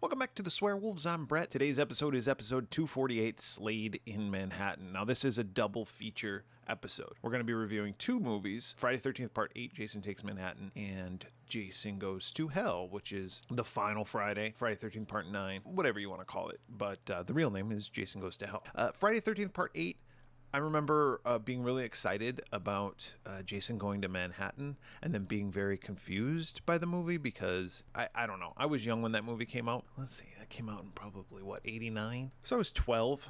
Welcome back to the Swearwolves. I'm Bret. Today's episode is episode 248, Slayed in Manhattan. Now, this is a double feature episode. We're going to be reviewing two movies, Friday 13th Part 8, Jason Takes Manhattan, and Jason Goes to Hell, which is the final Friday, Friday 13th Part 9, whatever you want to call it. But the real name is Jason Goes to Hell. Friday 13th Part 8, I remember being really excited about Jason going to Manhattan and then being very confused by the movie because, I don't know, I was young when that movie came out. Let's see, that came out in probably, 89? So I was 12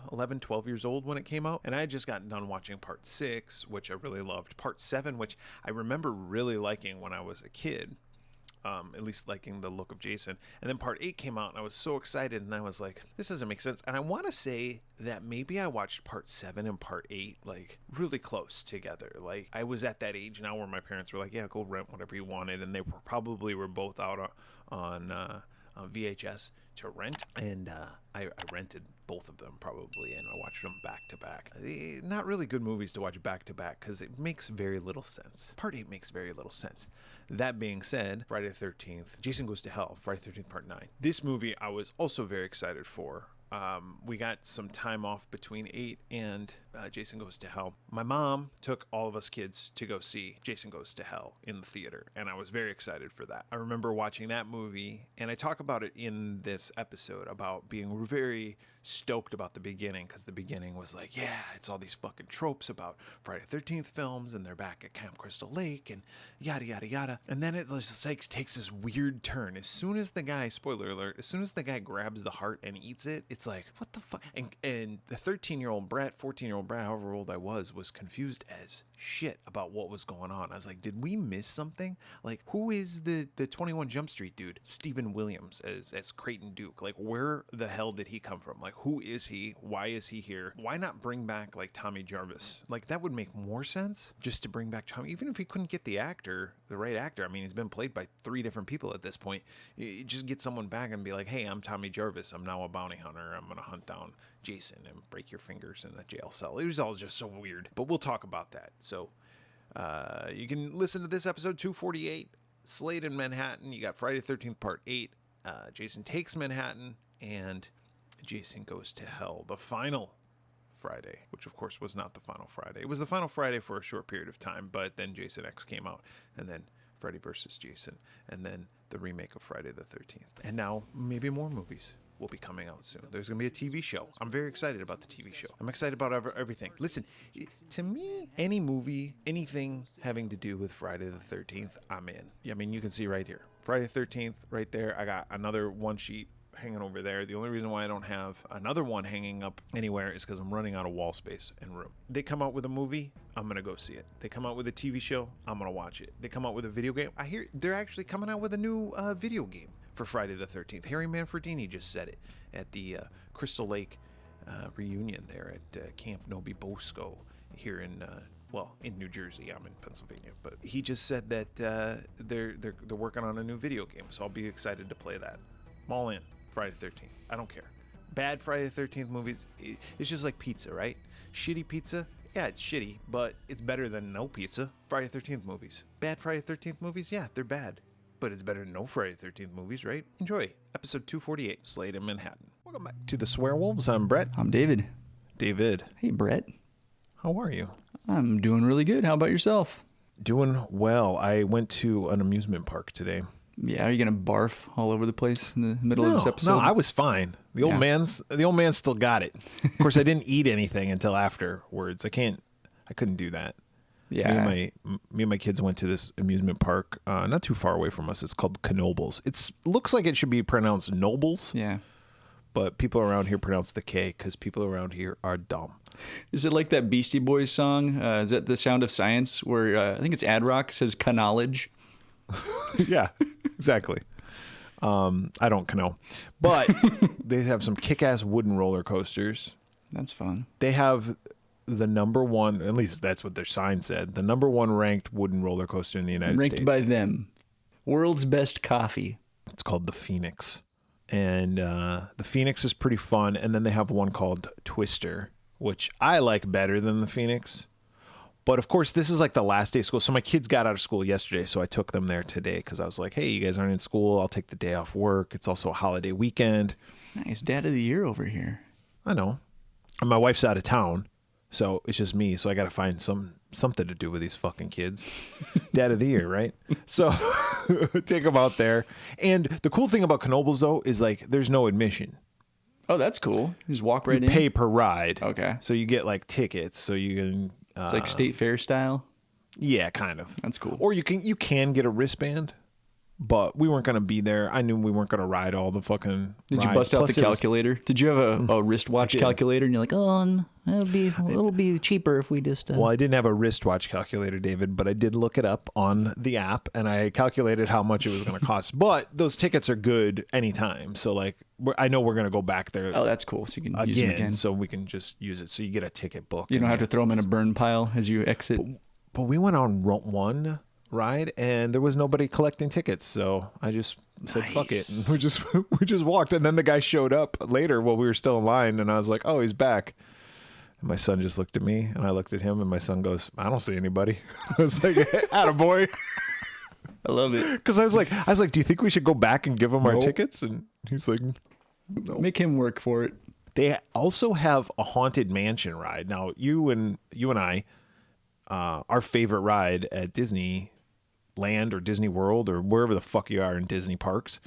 years old when it came out, and I had just gotten done watching Part 6, which I really loved. Part 7, which I remember really liking when I was a kid. At least liking the look of Jason. And then Part 8 came out, and I was so excited, and I was like, this doesn't make sense. And I want to say that maybe I watched Part 7 and Part 8, like, really close together. Like, I was at that age now where my parents were like, yeah, go rent whatever you wanted, and they were both out on VHS to rent, and I rented both of them probably, and I watched them back to back. Not really good movies to watch back to back because it makes very little sense. Part 8 makes very little sense. That being said, Friday the 13th, Jason Goes to Hell, Friday the 13th Part 9. This movie I was also very excited for. We got some time off between 8 and Jason Goes to Hell. My mom took all of us kids to go see Jason Goes to Hell in the theater, and I was very excited for that. I remember watching that movie, and I talk about it in this episode about being very stoked about the beginning, because the beginning was like, yeah, it's all these fucking tropes about Friday the 13th films, and they're back at Camp Crystal Lake, and yada, yada, yada. And then it just like takes this weird turn. As soon as the guy, spoiler alert, as soon as the guy grabs the heart and eats it, it's like, what the fuck? And the 13-year-old Bret, 14-year-old Bret, however old I was confused as shit about what was going on. I was like, did we miss something? Like, who is the 21 Jump Street dude? Stephen Williams as Creighton Duke. Like, where the hell did he come from? Like, who is he? Why is he here? Why not bring back, like, Tommy Jarvis? Like, that would make more sense just to bring back Tommy. Even if he couldn't get the right actor. I mean, he's been played by 3 different people at this point. You just get someone back and be like, hey, I'm Tommy Jarvis. I'm now a bounty hunter. I'm going to hunt down Jason and break your fingers in the jail cell. It was all just so weird. But we'll talk about that. So you can listen to this episode 248, Slayed in Manhattan. You got Friday the 13th Part 8, Jason Takes Manhattan, and Jason Goes to Hell, the final Friday, which of course was not the final Friday. It was the final Friday for a short period of time, but then Jason X came out, and then Freddy vs. Jason, and then the remake of Friday the 13th. And now maybe more movies will be coming out soon. There's going to be a TV show. I'm very excited about the TV show. I'm excited about everything. Listen, to me, any movie, anything having to do with Friday the 13th, I'm in. I mean, you can see right here. Friday the 13th, right there. I got another one sheet hanging over there. The only reason why I don't have another one hanging up anywhere is because I'm running out of wall space and room. They come out with a movie, I'm going to go see it. They come out with a TV show, I'm going to watch it. They come out with a video game. I hear they're actually coming out with a new video game for Friday the 13th. Harry Manfredini just said it at the Crystal Lake reunion there at Camp Nobi Bosco here in New Jersey. I'm in Pennsylvania, but he just said that they're working on a new video game, so I'll be excited to play that. I'm all in. Friday the 13th. I don't care. Bad Friday the 13th movies, it's just like pizza, right? Shitty pizza, yeah, it's shitty, but it's better than no pizza. Friday the 13th movies. Bad Friday the 13th movies, yeah, they're bad. But it's better than no Friday the 13th movies, right? Enjoy. Episode 248, Slayed in Manhattan. Welcome back to the Swearwolves. I'm Bret. I'm David. David. Hey, Bret. How are you? I'm doing really good. How about yourself? Doing well. I went to an amusement park today. Yeah, are you gonna barf all over the place in the middle of this episode? No, I was fine. The old man still got it. Of course, I didn't eat anything until afterwards. I couldn't do that. Yeah. Me and my kids went to this amusement park, not too far away from us. It's called Knobles. It looks like it should be pronounced Nobles. Yeah. But people around here pronounce the K because people around here are dumb. Is it like that Beastie Boys song? Is that The Sound of Science? Where I think it's Ad Rock says knowledge. Yeah, exactly. I don't know. But they have some kick-ass wooden roller coasters. That's fun. They have the number one, at least that's what their sign said, the number one ranked wooden roller coaster in the United States. Ranked by them. World's best coffee. It's called the Phoenix. And the Phoenix is pretty fun. And then they have one called Twister, which I like better than the Phoenix. But of course, this is like the last day of school. So my kids got out of school yesterday, so I took them there today because I was like, hey, you guys aren't in school. I'll take the day off work. It's also a holiday weekend. Nice. Dad of the year over here. I know. And my wife's out of town, so it's just me. So I got to find something to do with these fucking kids. Dad of the year, right? So take them out there. And the cool thing about Knoebels, though, is like there's no admission. Oh, that's cool. You just walk right You in. pay per ride. Okay. So you get like tickets. So you can. It's like state fair style. Yeah, kind of. That's cool. Or you can get a wristband, but we weren't going to be there. I knew we weren't going to ride all the fucking. Did you bust out the calculator? Did you have a wristwatch calculator? And you're like, it'll be cheaper if we just. Well, I didn't have a wristwatch calculator, David, but I did look it up on the app, and I calculated how much it was going to cost. But those tickets are good anytime, so like I know we're going to go back there. Oh, that's cool. So you can use them again. So we can just use it. So you get a ticket book. You don't have to throw them in a burn pile as you exit. But we went on one ride, and there was nobody collecting tickets, so I just said fuck it, and we just walked. And then the guy showed up later while we were still in line, and I was like, oh, he's back. And my son just looked at me, and I looked at him, and my son goes, I don't see anybody. I was like, attaboy. I love it. Because I was like, do you think we should go back and give him our tickets? And he's like, no. Make him work for it. They also have a haunted mansion ride. Now, you and I, our favorite ride at Disneyland or Disney World or wherever the fuck you are in Disney parks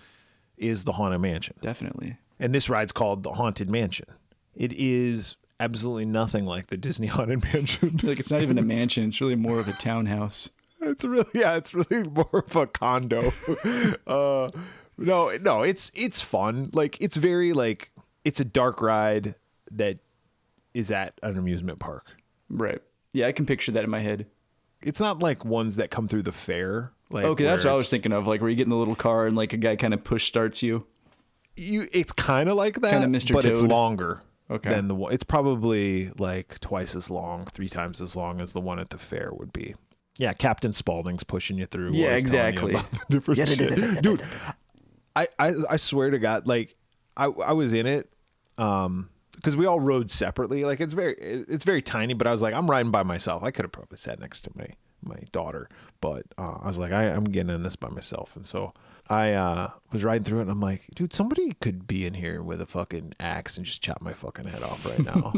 is the Haunted Mansion. Definitely. And this ride's called the Haunted Mansion. It is absolutely nothing like the Disney Haunted Mansion. Like it's not even a mansion. It's really more of a townhouse. It's really more of a condo. No, it's fun. Like it's very like it's a dark ride that is at an amusement park. Right. Yeah, I can picture that in my head. It's not like ones that come through the fair. Like okay, that's what I was thinking of. Like where you get in the little car and like a guy kind of push starts you. It's kind of like that, kind of Mr. but Toad. it's longer. Okay. Than the one. It's probably like twice as long, 3 times as long as the one at the fair would be. Yeah, Captain Spaulding's pushing you through. Yeah, exactly. Dude, I swear to God, like I was in it, because we all rode separately. Like it's very tiny, but I was like, I'm riding by myself. I could have probably sat next to my daughter, but I was like, I'm getting in this by myself, and so I was riding through it, and I'm like, dude, somebody could be in here with a fucking axe and just chop my fucking head off right now.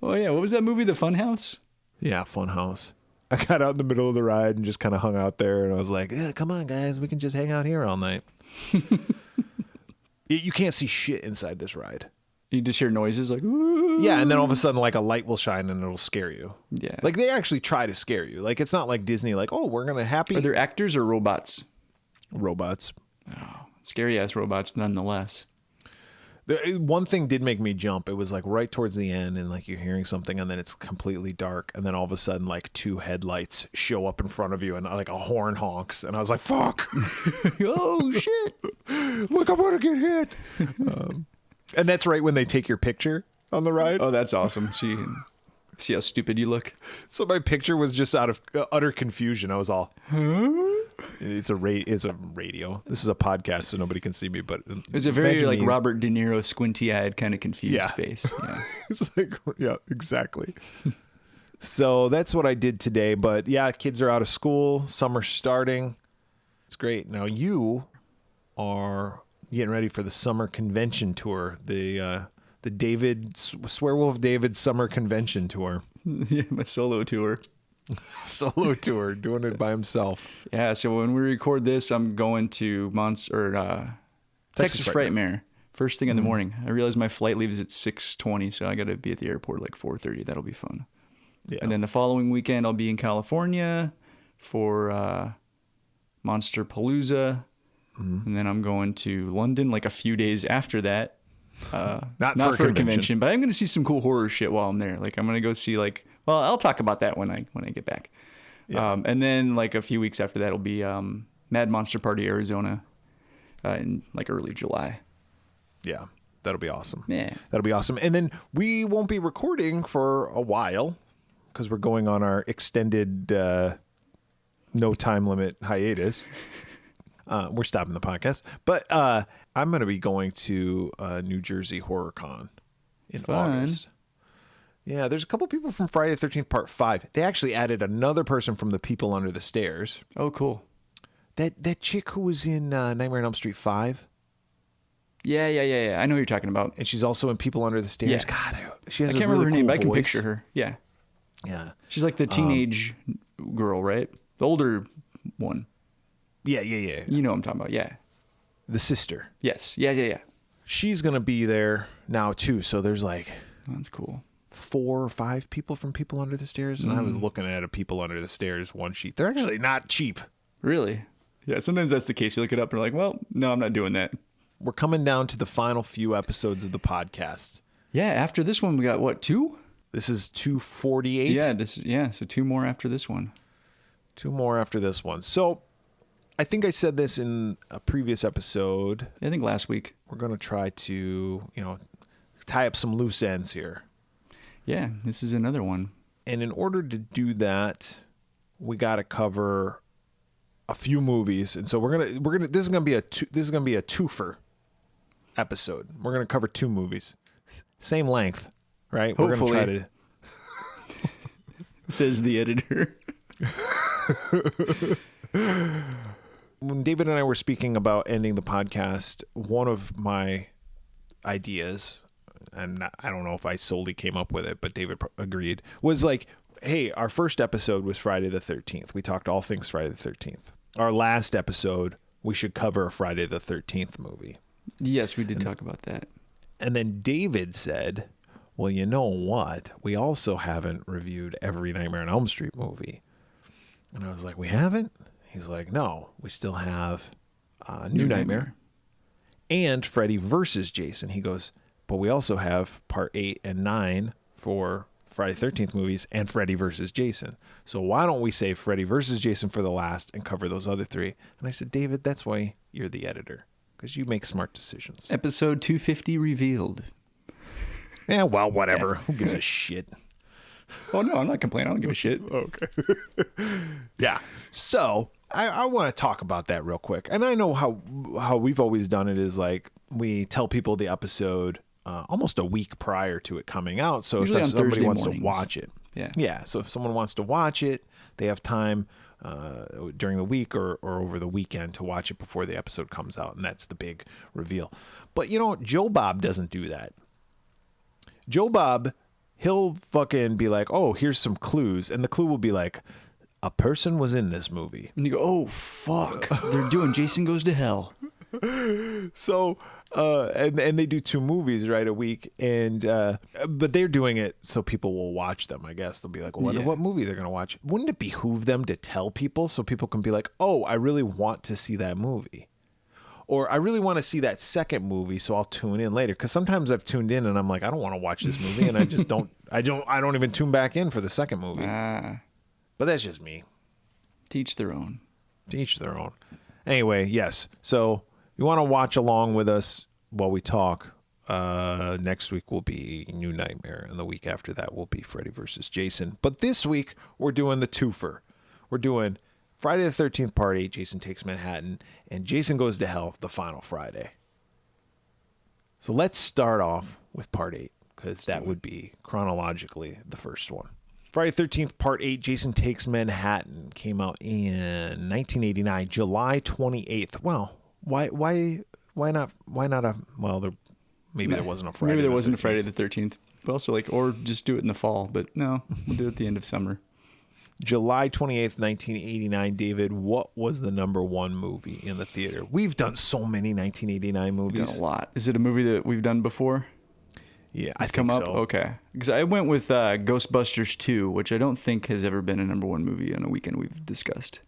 Oh yeah, what was that movie, The Funhouse? Yeah, Funhouse. I got out in the middle of the ride and just kind of hung out there, and I was like, yeah, come on, guys, we can just hang out here all night. You can't see shit inside this ride. You just hear noises like, ooh. Yeah, and then all of a sudden, like, a light will shine and it'll scare you. Yeah. Like, they actually try to scare you. Like, it's not like Disney, like, oh, we're going to happy. Are there actors or robots? Robots. Oh, scary-ass robots nonetheless. One thing did make me jump. It was, like, right towards the end, and, like, you're hearing something, and then it's completely dark, and then all of a sudden, like, 2 headlights show up in front of you, and, like, a horn honks, and I was like, fuck! Oh, shit! Look, I'm going to get hit! And that's right when they take your picture on the ride. Oh, that's awesome. See how stupid you look. So my picture was just out of utter confusion. I was all, huh? It's a radio. This is a podcast, so nobody can see me. But it's a very like Robert De Niro, squinty-eyed, kind of confused face. Yeah. It's like, yeah, exactly. So that's what I did today. But yeah, kids are out of school. Summer's starting. It's great. Now you are getting ready for the summer convention tour, the Swearwolf David summer convention tour. Yeah, my solo tour. Solo tour, doing it by himself. Yeah, so when we record this, I'm going to Texas Frightmare first thing in the morning. I realize my flight leaves at 6:20, so I got to be at the airport like 4:30. That'll be fun. Yeah. And then the following weekend, I'll be in California for Monster Palooza. Mm-hmm. And then I'm going to London like a few days after that. Not for a convention, but I'm going to see some cool horror shit while I'm there. Like I'm going to go see I'll talk about that when I get back. Yeah. And then like a few weeks after that will be Mad Monster Party Arizona in like early July. Yeah, that'll be awesome. Yeah. That'll be awesome. And then we won't be recording for a while because we're going on our extended no time limit hiatus. We're stopping the podcast, but I'm going to be going to New Jersey Horror Con in August. Yeah, there's a couple people from Friday the 13th Part 5. They actually added another person from the People Under the Stairs. Oh, cool. That chick who was in Nightmare on Elm Street 5. Yeah. I know who you're talking about. And she's also in People Under the Stairs. Yeah. God, she has I a can't really remember her name, cool but I can voice. picture her. Yeah. Yeah. She's like the teenage girl, right? The older one. Yeah. You know what I'm talking about. Yeah. The sister. Yes. Yeah. She's going to be there now, too. So there's like... That's cool. 4 or 5 people from People Under the Stairs. And I was looking at a People Under the Stairs one sheet. They're actually not cheap. Really? Yeah, sometimes that's the case. You look it up and you're like, well, no, I'm not doing that. We're coming down to the final few episodes of the podcast. Yeah, after this one, we got, what, 2? This is 248. Yeah, so 2 more after this one. 2 more after this one. So I think I said this in a previous episode. I think last week. We're going to try to, tie up some loose ends here. Yeah, this is another one. And in order to do that, we got to cover a few movies. And so this is going to be a twofer episode. We're going to cover 2 movies. Same length, right? Hopefully. We're going to try to says the editor. When David and I were speaking about ending the podcast, one of my ideas, and I don't know if I solely came up with it, but David agreed, was like, hey, our first episode was Friday the 13th. We talked all things Friday the 13th. Our last episode, we should cover a Friday the 13th movie. Yes, we did talk about that. And then David said, well, you know what? We also haven't reviewed every Nightmare on Elm Street movie. And I was like, we haven't? He's like, no, we still have New Nightmare and Freddy versus Jason. He goes, but we also have part 8 and 9 for Friday the 13th movies and Freddy versus Jason. So why don't we save Freddy versus Jason for the last and cover those other 3? And I said, David, that's why you're the editor, because you make smart decisions. Episode 250 revealed. Yeah, well, whatever. Who gives a shit? Oh, no, I'm not complaining. I don't give a shit. Okay. Yeah. So I want to talk about that real quick. And I know how we've always done it is like we tell people the episode almost a week prior to it coming out. So usually if somebody Thursday wants mornings. to watch it. Yeah. So if someone wants to watch it, they have time during the week or over the weekend to watch it before the episode comes out. And that's the big reveal. But, Joe Bob doesn't do that. Joe Bob, he'll fucking be like, oh, here's some clues. And the clue will be like, a person was in this movie. And you go, oh, fuck. They're doing Jason Goes to Hell. So, and they do 2 movies, right, a week. And, but they're doing it so people will watch them, I guess. They'll be like, well, I wonder what movie they're going to watch. Wouldn't it behoove them to tell people so people can be like, oh, I really want to see that movie? Or I really want to see that second movie, so I'll tune in later. Because sometimes I've tuned in and I'm like, I don't want to watch this movie, and I just don't. I don't even tune back in for the second movie. But that's just me. To each their own. To each their own. Anyway, yes. So you want to watch along with us while we talk. Next week will be New Nightmare, and the week after that will be Freddy versus Jason. But this week we're doing the twofer. We're doing Friday the 13th Part 8, Jason Takes Manhattan, and Jason Goes to Hell, the final Friday. So let's start off with Part 8, because that would be chronologically the first one. Friday the 13th Part 8, Jason Takes Manhattan, came out in 1989, July 28th. Well, why not maybe there wasn't a Friday. Maybe there wasn't a Friday the 13th. But also or just do it in the fall. But no, we'll do it at the end of summer. July 28th, 1989, David, what was the number 1 movie in the theater? We've done so many 1989 movies. We've done a lot. Is it a movie that we've done before? Yeah, I think so. Okay. Because I went with Ghostbusters 2, which I don't think has ever been a number 1 movie on a weekend we've discussed.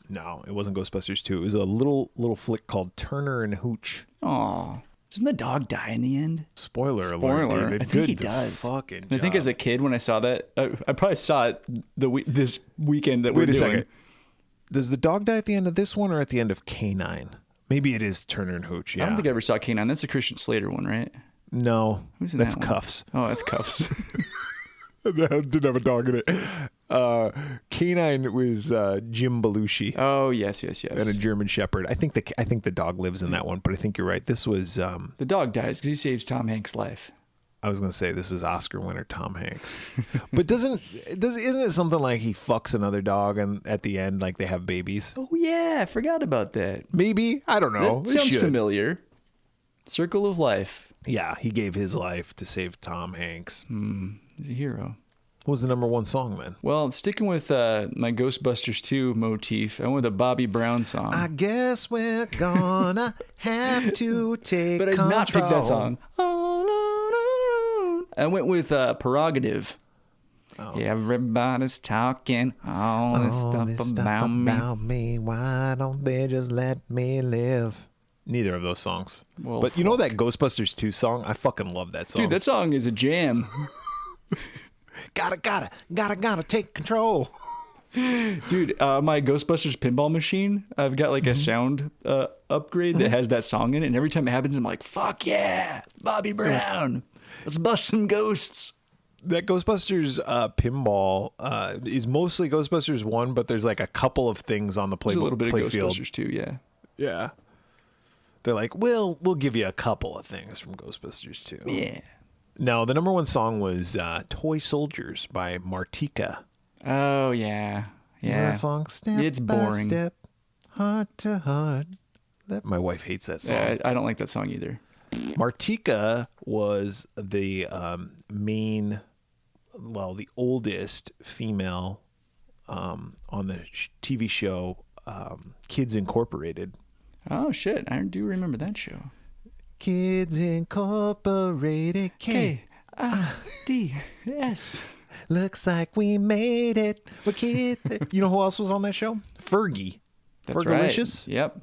No, it wasn't Ghostbusters 2. It was a little flick called Turner and Hooch. Aw. Doesn't the dog die in the end? Spoiler alert, David. I think he does. Fucking I think as a kid when I saw that, I probably saw it this weekend that we're doing. Wait a second. Does the dog die at the end of this one or at the end of K9? Maybe it is Turner and Hooch, yeah. I don't think I ever saw K9. That's a Christian Slater one, right? No, Who's in that's that one? Cuffs. Oh, that's Cuffs. That didn't have a dog in it. K9 was Jim Belushi. Oh, yes. And a German Shepherd. I think the dog lives in that one, but I think you're right. This was the dog dies because he saves Tom Hanks' life. I was going to say this is Oscar winner Tom Hanks. But isn't it something like he fucks another dog and at the end, like they have babies? Oh, yeah. I forgot about that. Maybe. I don't know. That sounds familiar. Circle of life. Yeah, he gave his life to save Tom Hanks. He's a hero. What was the number one song then? Well, sticking with my Ghostbusters 2 motif, I went with a Bobby Brown song. I guess we're gonna have to take But I did not pick that song. I went with Prerogative. Oh. Yeah, everybody's talking all this stuff about me. Why don't they just let me live? Neither of those songs. Well, but you know that Ghostbusters 2 song? I fucking love that song. Dude, that song is a jam. Gotta take control. Dude, my Ghostbusters pinball machine, I've got like a sound upgrade that has that song in it. And every time it happens, I'm like, fuck yeah, Bobby Brown. Let's bust some ghosts. That Ghostbusters pinball is mostly Ghostbusters 1, but there's like a couple of things on the play There's a little bit of field. Ghostbusters 2, yeah. Yeah. They're like, we'll give you a couple of things from Ghostbusters 2. Yeah. No, the number one song was Toy Soldiers by Martika. Oh, yeah. Yeah. Remember that song? Step it's by boring. Step, heart to heart. My wife hates that song. I don't like that song either. Martika was the the oldest female on the TV show Kids Incorporated. Oh, shit. I do remember that show. Kids Incorporated. K-I-D-S. Looks like we made it. We're kids. You know who else was on that show? Fergie. That's Fergalicious. right. Yep.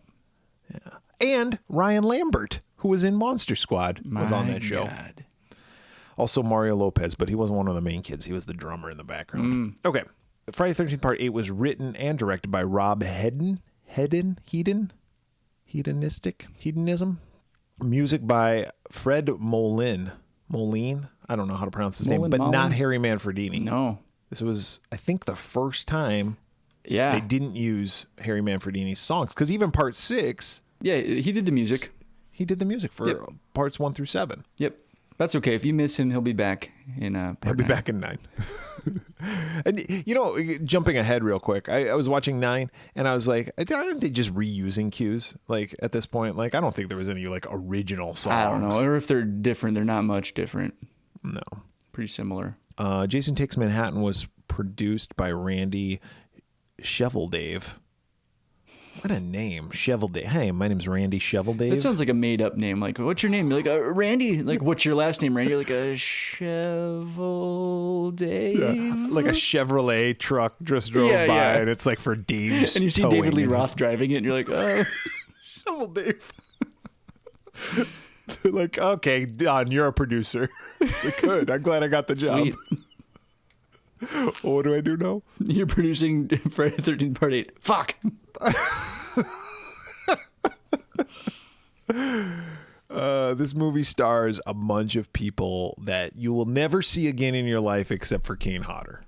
Yeah. And Ryan Lambert, who was in Monster Squad, was on that show. God. Also Mario Lopez, but he wasn't one of the main kids. He was the drummer in the background. Okay. Friday the 13th Part 8 was written and directed by Rob Hedonism. Music by Fred Moline. I don't know how to pronounce his name, but not Harry Manfredini. No. This was, I think, the first time they didn't use Harry Manfredini's songs. Because even Part 6... Yeah, he did the music. He did the music for Parts 1 through 7. Yep. That's okay. If you miss him, he'll be back in He'll be back in 9. And, jumping ahead real quick, I was watching 9, and I was like, aren't they just reusing cues? Like, at this point, like, I don't think there was any, like, original songs. I don't know. Or if they're different, they're not much different. No. Pretty similar. Jason Takes Manhattan was produced by Randy Sheveldave. What a name, Sheveldave. Hey, my name's Randy Sheveldave. That sounds like a made-up name. Like, what's your name? You're like, Randy. Like, what's your last name, Randy? You're like, a Sheveldave. Yeah. Like a Chevrolet truck just drove by, and it's like for Dave's and you see towing. David Lee Roth driving it, and you're like, oh. Sheveldave. They're like, okay, Don, you're a producer. So good. I'm glad I got the job. Sweet. Well, what do I do now? You're producing Friday the 13th Part 8. Fuck. This movie stars a bunch of people that you will never see again in your life except for Kane Hodder.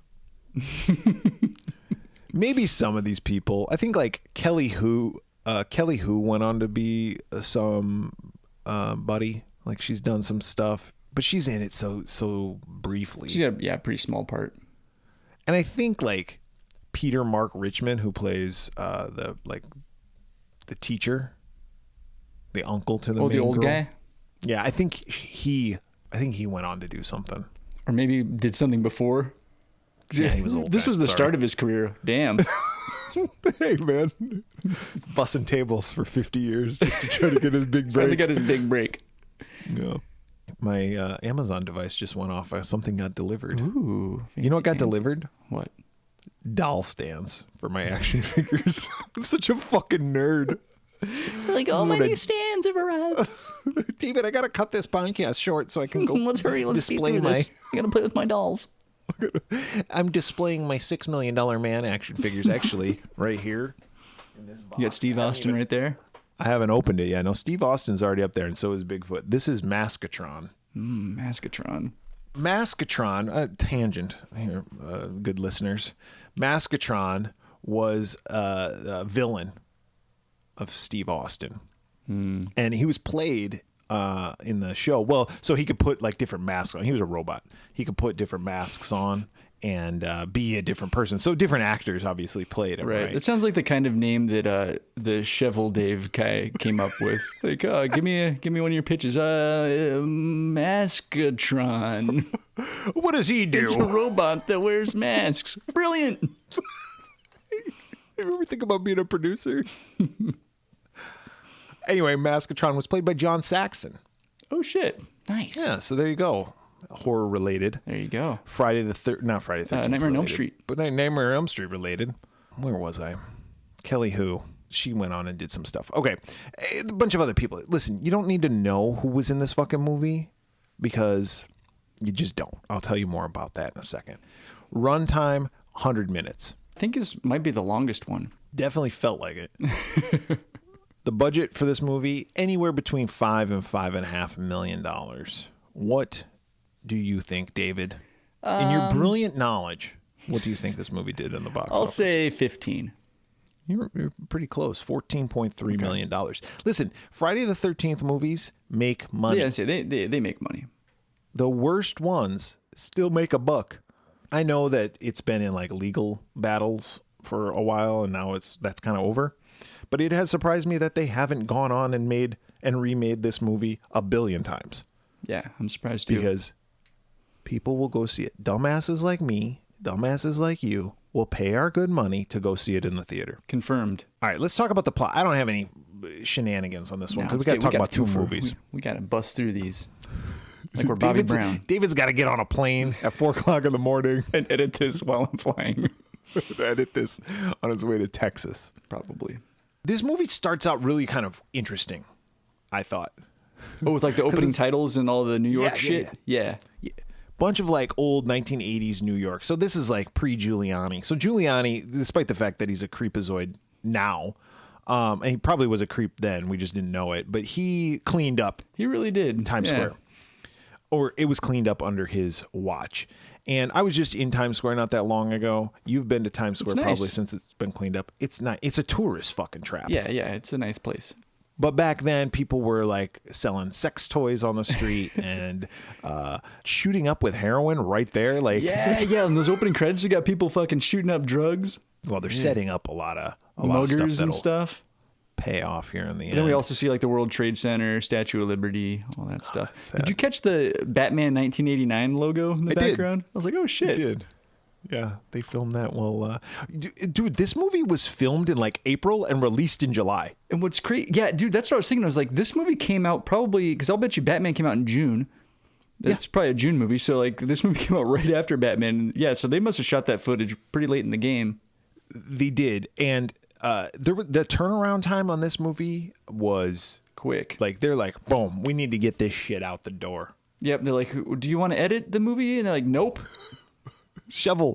Maybe some of these people. I think like Kelly Hu went on to be some buddy. Like she's done some stuff, but she's in it so briefly. She's got a pretty small part. And I think like Peter Mark Richmond, who plays the teacher, the uncle to the main the old girl. guy. Yeah, I think he went on to do something, or maybe did something before. Yeah, he was old. This was the start of his career. Damn. Hey man, bussing tables for 50 years just to try to get his big break. Trying to get his big break. Yeah. My Amazon device just went off. Something got delivered. Ooh. You know what got delivered? What? Doll stands for my action figures. I'm such a fucking nerd. Like, my new stands have arrived. David, I got to cut this podcast short so I can go. Let's hurry. Let's display this. I got to play with my dolls. I'm displaying my $6 million man action figures actually right here. In this box. You got Steve Austin right there. I haven't opened it yet. No, Steve Austin's already up there, and so is Bigfoot. This is Maskatron. Maskatron. Maskatron, tangent here, good listeners. Maskatron was a villain of Steve Austin. And he was played in the show. Well, so he could put like different masks on. He was a robot. He could put different masks on and be a different person. So different actors obviously played him. Right. It sounds like the kind of name that the Shovel Dave guy came up with. Like, give me one of your pitches. Maskatron. What does he do? It's a robot that wears masks. Brilliant. You ever think about being a producer? Anyway, Maskatron was played by John Saxon. Oh shit! Nice. Yeah. So there you go. Horror related. There you go. Not Friday the 13th. Nightmare on Elm Street. But Nightmare on Elm Street related. Where was I? Kelly Who. She went on and did some stuff. Okay. A bunch of other people. Listen, you don't need to know who was in this fucking movie because you just don't. I'll tell you more about that in a second. Runtime, 100 minutes. I think this might be the longest one. Definitely felt like it. The budget for this movie, anywhere between $5 and $5.5 million. What do you think, David? In your brilliant knowledge, what do you think this movie did in the box I'll office? say 15. You're pretty close. $14.3 million. Listen, Friday the 13th movies make money. Yeah, they make money. The worst ones still make a buck. I know that it's been in like legal battles for a while, and now that's kind of over. But it has surprised me that they haven't gone on and made and remade this movie 1 billion times. Yeah, I'm surprised too. Because people will go see it. Dumbasses like me, dumbasses like you, will pay our good money to go see it in the theater. Confirmed. All right, let's talk about the plot. I don't have any shenanigans on this one because we got to talk about two movies. We got to bust through these. Like we're Bobby Brown. David's got to get on a plane at 4 o'clock in the morning and edit this while I'm flying. Edit this on his way to Texas. Probably. This movie starts out really kind of interesting, I thought. Oh, with like the opening titles and all the New York shit? Yeah. Bunch of like old 1980s New York. So this is like pre-Giuliani. So Giuliani, despite the fact that he's a creepazoid now, and he probably was a creep then, we just didn't know it, but he cleaned up. He really did. Times Square. Or it was cleaned up under his watch. And I was just in Times Square not that long ago. You've been to Times Square probably since it's been cleaned up. It's not. It's a tourist fucking trap. Yeah, it's a nice place. But back then, people were like selling sex toys on the street and shooting up with heroin right there. Like yeah. In those opening credits, you got people fucking shooting up drugs. Well, they're setting up a lot of muggers and stuff. Pay off here in the end. Then we also see like the World Trade Center, Statue of Liberty, all that stuff. Did you catch the Batman 1989 logo in the background? I was like, oh shit. I did. Yeah, they filmed that well. Dude, this movie was filmed in like April and released in July. And what's crazy? Yeah, dude, that's what I was thinking. I was like, this movie came out probably because I'll bet you Batman came out in June. It's probably a June movie. So like this movie came out right after Batman. Yeah, so they must have shot that footage pretty late in the game. They did, and the turnaround time on this movie was quick. Like they're like, boom, we need to get this shit out the door. Yep, they're like, do you want to edit the movie? And they're like, nope. Shovel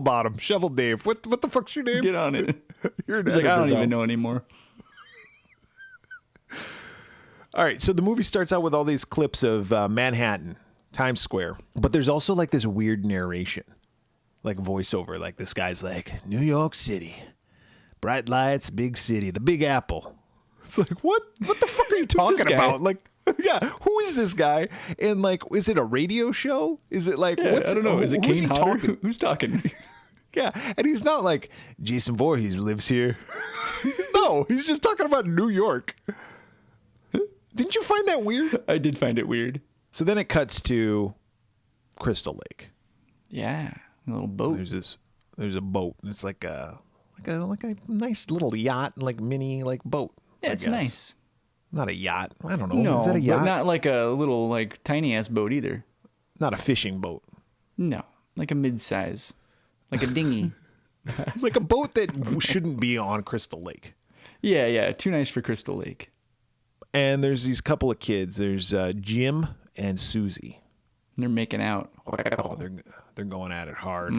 bottom, Shovel Dave. What the fuck's your name? Get on it. You're an He's like, I don't even know anymore. All right, so the movie starts out with all these clips of Manhattan, Times Square, but there's also like this weird narration, like voiceover. Like this guy's like, New York City. Bright lights, big city, the Big Apple. It's like, what the fuck are you talking about? Like, yeah, who is this guy? And like, is it a radio show? Is it like, I don't know. Is it King Hodder? Who's talking? Yeah, and he's not like, Jason Voorhees lives here. No, he's just talking about New York. Didn't you find that weird? I did find it weird. So then it cuts to Crystal Lake. Yeah, a little boat. There's a boat. It's like a nice little yacht, like mini like boat. Yeah, it's nice. Not a yacht. I don't know. No, is that a yacht? But not like a little like tiny ass boat either. Not a fishing boat. No, like a mid-size, like a dinghy. Like a boat that shouldn't be on Crystal Lake. Yeah, too nice for Crystal Lake. And there's these couple of kids. There's Jim and Susie. They're making out. Oh, they're going at it hard.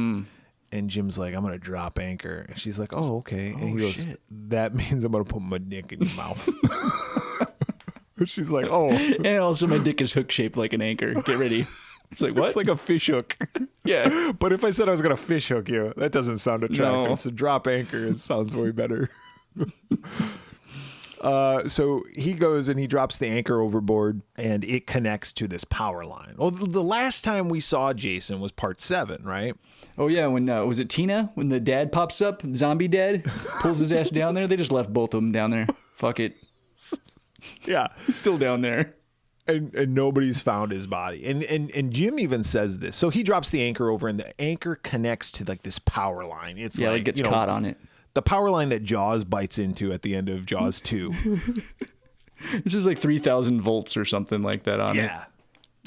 And Jim's like, I'm going to drop anchor. And she's like, oh, okay. And he goes, shit. That means I'm going to put my dick in your mouth. She's like, oh. And also my dick is hook-shaped like an anchor. Get ready. It's like, what? It's like a fish hook. Yeah. But if I said I was going to fish hook you, that doesn't sound attractive. No. So drop anchor, it sounds way better. So he goes and he drops the anchor overboard, and it connects to this power line. Well, the last time we saw Jason was part 7, right? Oh, yeah. When was it Tina? When the dad pops up, zombie dad, pulls his ass down there. They just left both of them down there. Fuck it. Yeah. He's still down there. And nobody's found his body. And Jim even says this. So he drops the anchor over, and the anchor connects to like this power line. It's like gets caught on it. The power line that Jaws bites into at the end of Jaws 2. This is like 3,000 volts or something like that on it.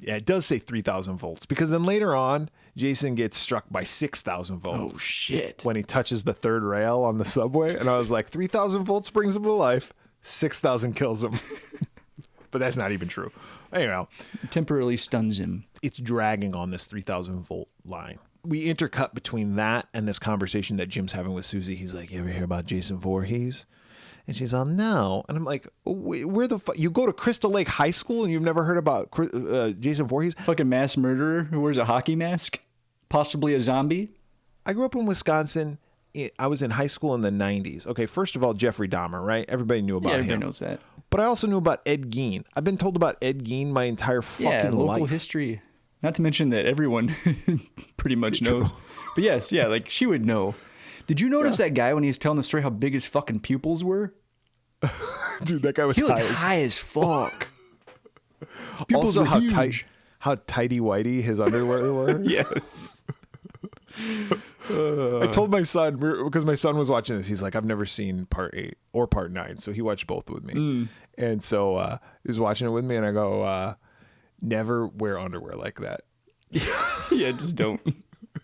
Yeah, it does say 3,000 volts, because then later on, Jason gets struck by 6,000 volts. Oh, shit. When he touches the third rail on the subway. And I was like, 3,000 volts brings him to life. 6,000 kills him. But that's not even true. Anyhow. It temporarily stuns him. It's dragging on this 3,000 volt line. We intercut between that and this conversation that Jim's having with Susie. He's like, you ever hear about Jason Voorhees? And she's all, no. And I'm like, where the fuck? You go to Crystal Lake High School and you've never heard about Jason Voorhees? Fucking mass murderer who wears a hockey mask? Possibly a zombie? I grew up in Wisconsin. I was in high school in the 90s. Okay, first of all, Jeffrey Dahmer, right? Everybody knew about him. Everybody knows that. But I also knew about Ed Gein. I've been told about Ed Gein my entire fucking local life. history. Not to mention that everyone pretty much knows. But yes, like she would know. Did you notice that guy when he was telling the story how big his fucking pupils were? Dude, that guy was high as fuck. His pupils also, how tighty-whitey his underwear were. Yes. I told my son, because my son was watching this, he's like, I've never seen part 8 or part 9. So he watched both with me. And so he was watching it with me, and I go, never wear underwear like that. Yeah, just don't.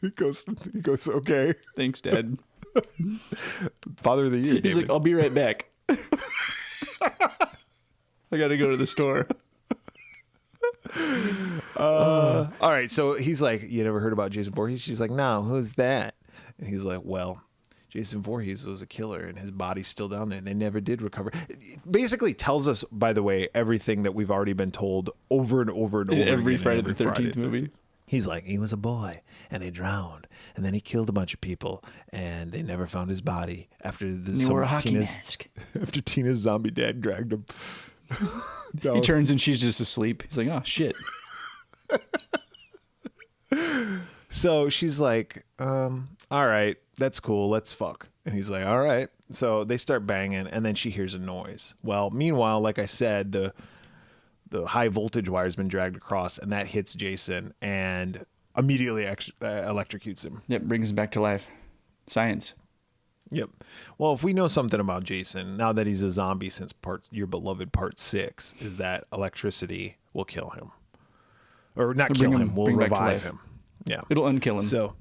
He goes, okay. Thanks, Dad. Father of the Year, He's David. like, I'll be right back. I got to go to the store. All right, so he's like, you never heard about Jason Voorhees? She's like, no, who's that? And he's like, well, Jason Voorhees was a killer, and his body's still down there, and they never did recover. It basically tells us, by the way, everything that we've already been told over and over and over in every again Friday in the 13th movie. He's like, he was a boy, and he drowned, and then he killed a bunch of people, and they never found his body after he wore a hockey mask. After Tina's zombie dad dragged him. He turns and she's just asleep. He's like, oh, shit. So she's like, all right, that's cool. Let's fuck. And he's like, all right. So they start banging, and then she hears a noise. Well, meanwhile, like I said, the high voltage wire has been dragged across, and that hits Jason and immediately electrocutes him. Yep, brings him back to life. Science. Yep. Well, if we know something about Jason, now that he's a zombie since your beloved part 6, is that electricity will kill him. Or not kill him, will revive him. Yeah. It'll unkill him. So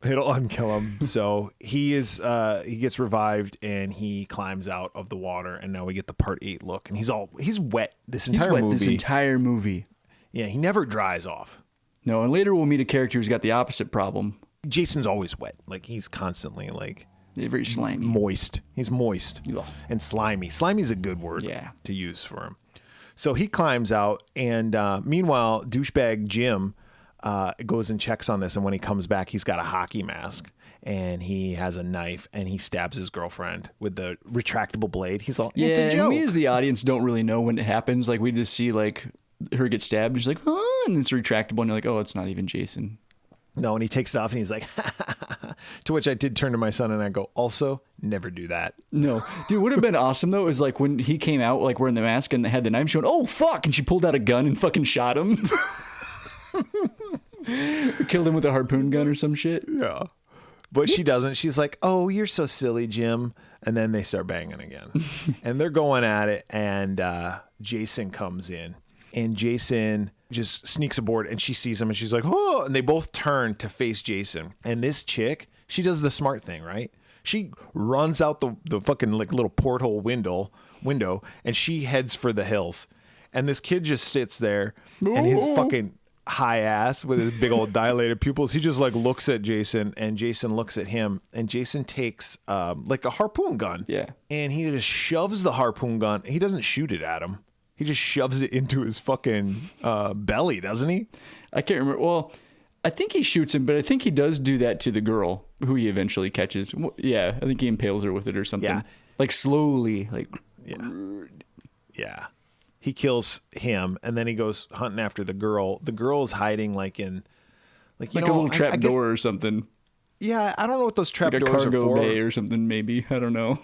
it'll unkill him. So he gets revived, and he climbs out of the water, and now we get the part 8 look, and he's wet this entire movie. Yeah, he never dries off. No, and later we'll meet a character who's got the opposite problem. Jason's always wet. Like, he's constantly like very slimy. Moist. He's moist. Ugh. And slimy. Slimy is a good word to use for him. So he climbs out, and meanwhile, douchebag Jim goes and checks on this, and when he comes back, he's got a hockey mask, and he has a knife, and he stabs his girlfriend with the retractable blade. He's all, it's a joke. And we as the audience don't really know when it happens. Like, we just see like her get stabbed, and she's like, oh, and it's retractable, and you're like, oh, it's not even Jason. No, and he takes it off, and he's like, to which I did turn to my son, and I go, also, never do that. No. Dude, would have been awesome, though, is like when he came out, like wearing the mask, and they had the knife, showing, oh, fuck, and she pulled out a gun and fucking shot him. Killed him with a harpoon gun or some shit. Yeah. But she doesn't. She's like, oh, you're so silly, Jim. And then they start banging again. And they're going at it, and Jason comes in. And Jason just sneaks aboard, and she sees him, and she's like, oh, and they both turn to face Jason. And this chick, she does the smart thing, right? She runs out the fucking like little porthole window, and she heads for the hills. And this kid just sits there, and his fucking high ass with his big old dilated pupils, he just like looks at Jason, and Jason looks at him, and Jason takes like a harpoon gun. Yeah. And he just shoves the harpoon gun. He doesn't shoot it at him. He just shoves it into his fucking belly, doesn't he? I can't remember. Well, I think he shoots him, but I think he does do that to the girl who he eventually catches. Yeah, I think he impales her with it or something. Yeah. Like slowly, like Yeah. He kills him, and then he goes hunting after the girl. The girl is hiding like in, like a little trap door or something. Yeah, I don't know what those trap like doors are for. A cargo bay or something, maybe. I don't know.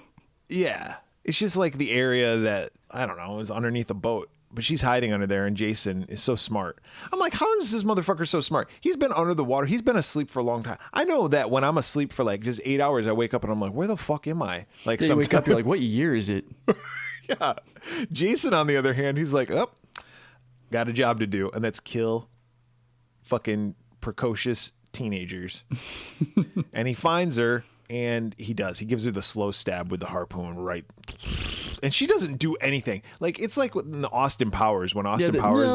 Yeah, it's just like the area that I don't know is underneath a boat. But she's hiding under there, and Jason is so smart. I'm like, how is this motherfucker so smart? He's been under the water. He's been asleep for a long time. I know that when I'm asleep for like just 8 hours, I wake up and I'm like, where the fuck am I? Like, you wake up, you're like, what year is it? Yeah. Jason, on the other hand, he's like, oh, got a job to do, and that's kill fucking precocious teenagers. And he finds her, and he does. He gives her the slow stab with the harpoon, right? And she doesn't do anything. Like, it's like in the Austin Powers, when Austin Powers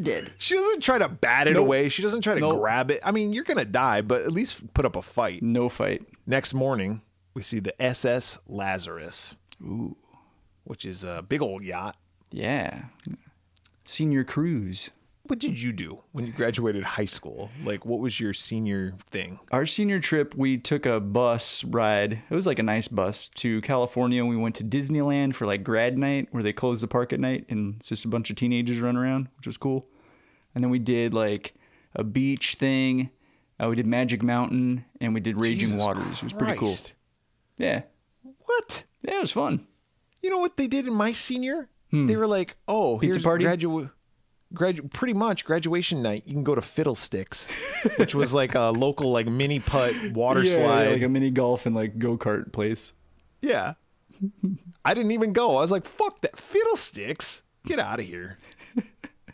dead. She doesn't try to bat it away. She doesn't try to grab it. I mean, you're going to die, but at least put up a fight. No fight. Next morning, we see the SS Lazarus. Ooh. Which is a big old yacht. Yeah. Senior cruise. What did you do when you graduated high school? Like, what was your senior thing? Our senior trip, we took a bus ride. It was like a nice bus to California. We went to Disneyland for like grad night, where they close the park at night and it's just a bunch of teenagers run around, which was cool. And then we did like a beach thing. We did Magic Mountain, and we did Raging Waters. It was pretty cool. Yeah. What? Yeah, it was fun. You know what they did in my senior? They were like, oh, pizza party? Pretty much graduation night, you can go to Fiddlesticks, which was like a local like mini putt water slide. Yeah, like a mini golf and like go-kart place. Yeah. I didn't even go. I was like, fuck that. Fiddlesticks? Get out of here.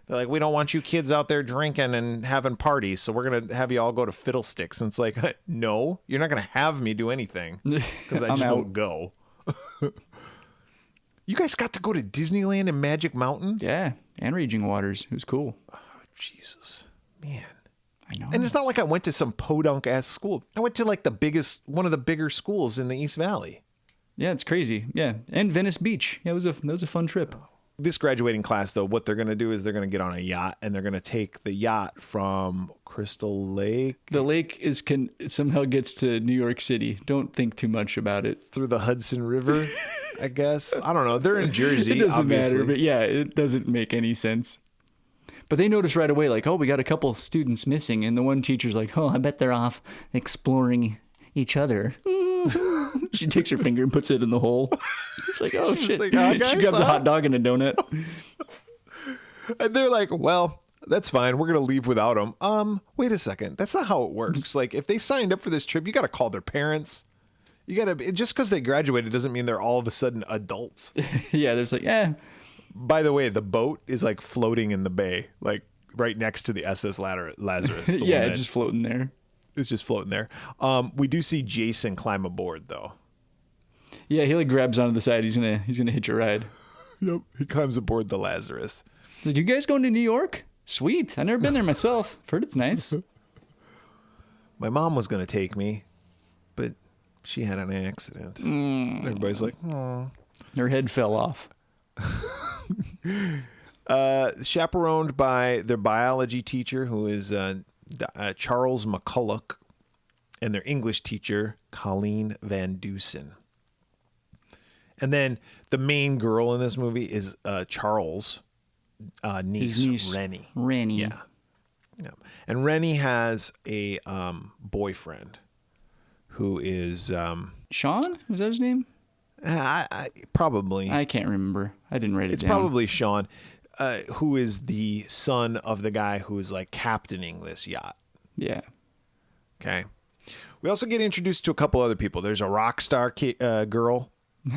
They're like, we don't want you kids out there drinking and having parties, so we're going to have you all go to Fiddlesticks. And it's like, no, you're not going to have me do anything because I just won't go. You guys got to go to Disneyland and Magic Mountain? Yeah, and Raging Waters. It was cool. Oh, Jesus. Man. I know. And it's not like I went to some podunk-ass school. I went to like one of the bigger schools in the East Valley. Yeah, it's crazy. Yeah, and Venice Beach. Yeah, that was a fun trip. This graduating class, though, what they're going to do is they're going to get on a yacht, and they're going to take the yacht from Crystal Lake. The lake somehow gets to New York City. Don't think too much about it. Through the Hudson River, I guess. I don't know. They're in Jersey. It doesn't matter, but yeah, it doesn't make any sense. But they notice right away, like, oh, we got a couple students missing. And the one teacher's like, oh, I bet they're off exploring each other. She takes her finger and puts it in the hole. It's like, oh, shit. Like, she grabs a hot dog and a donut. And they're like, well, that's fine. We're going to leave without them. Wait a second. That's not how it works. Like, if they signed up for this trip, you got to call their parents. You got to, just because they graduated doesn't mean they're all of a sudden adults. Yeah, there's like, By the way, the boat is like floating in the bay, like right next to the SS Lazarus. Yeah, it's just floating there. It's just floating there. We do see Jason climb aboard, though. Yeah, he like grabs onto the side. He's gonna hitch a ride. Yep, he climbs aboard the Lazarus. Like, you guys going to New York? Sweet. I've never been there myself. I've heard it's nice. My mom was gonna take me, but she had an accident. Everybody's like, oh. Her head fell off. Chaperoned by their biology teacher, who is Charles McCulloch, and their English teacher, Colleen Van Dusen. And then the main girl in this movie is Charles' niece, Rennie. Rennie. Yeah. And Rennie has a boyfriend who is... Sean? Was that his name? Probably. I can't remember. I didn't write it down. It's probably Sean, who is the son of the guy who is like captaining this yacht. Yeah. Okay. We also get introduced to a couple other people. There's a rock star girl.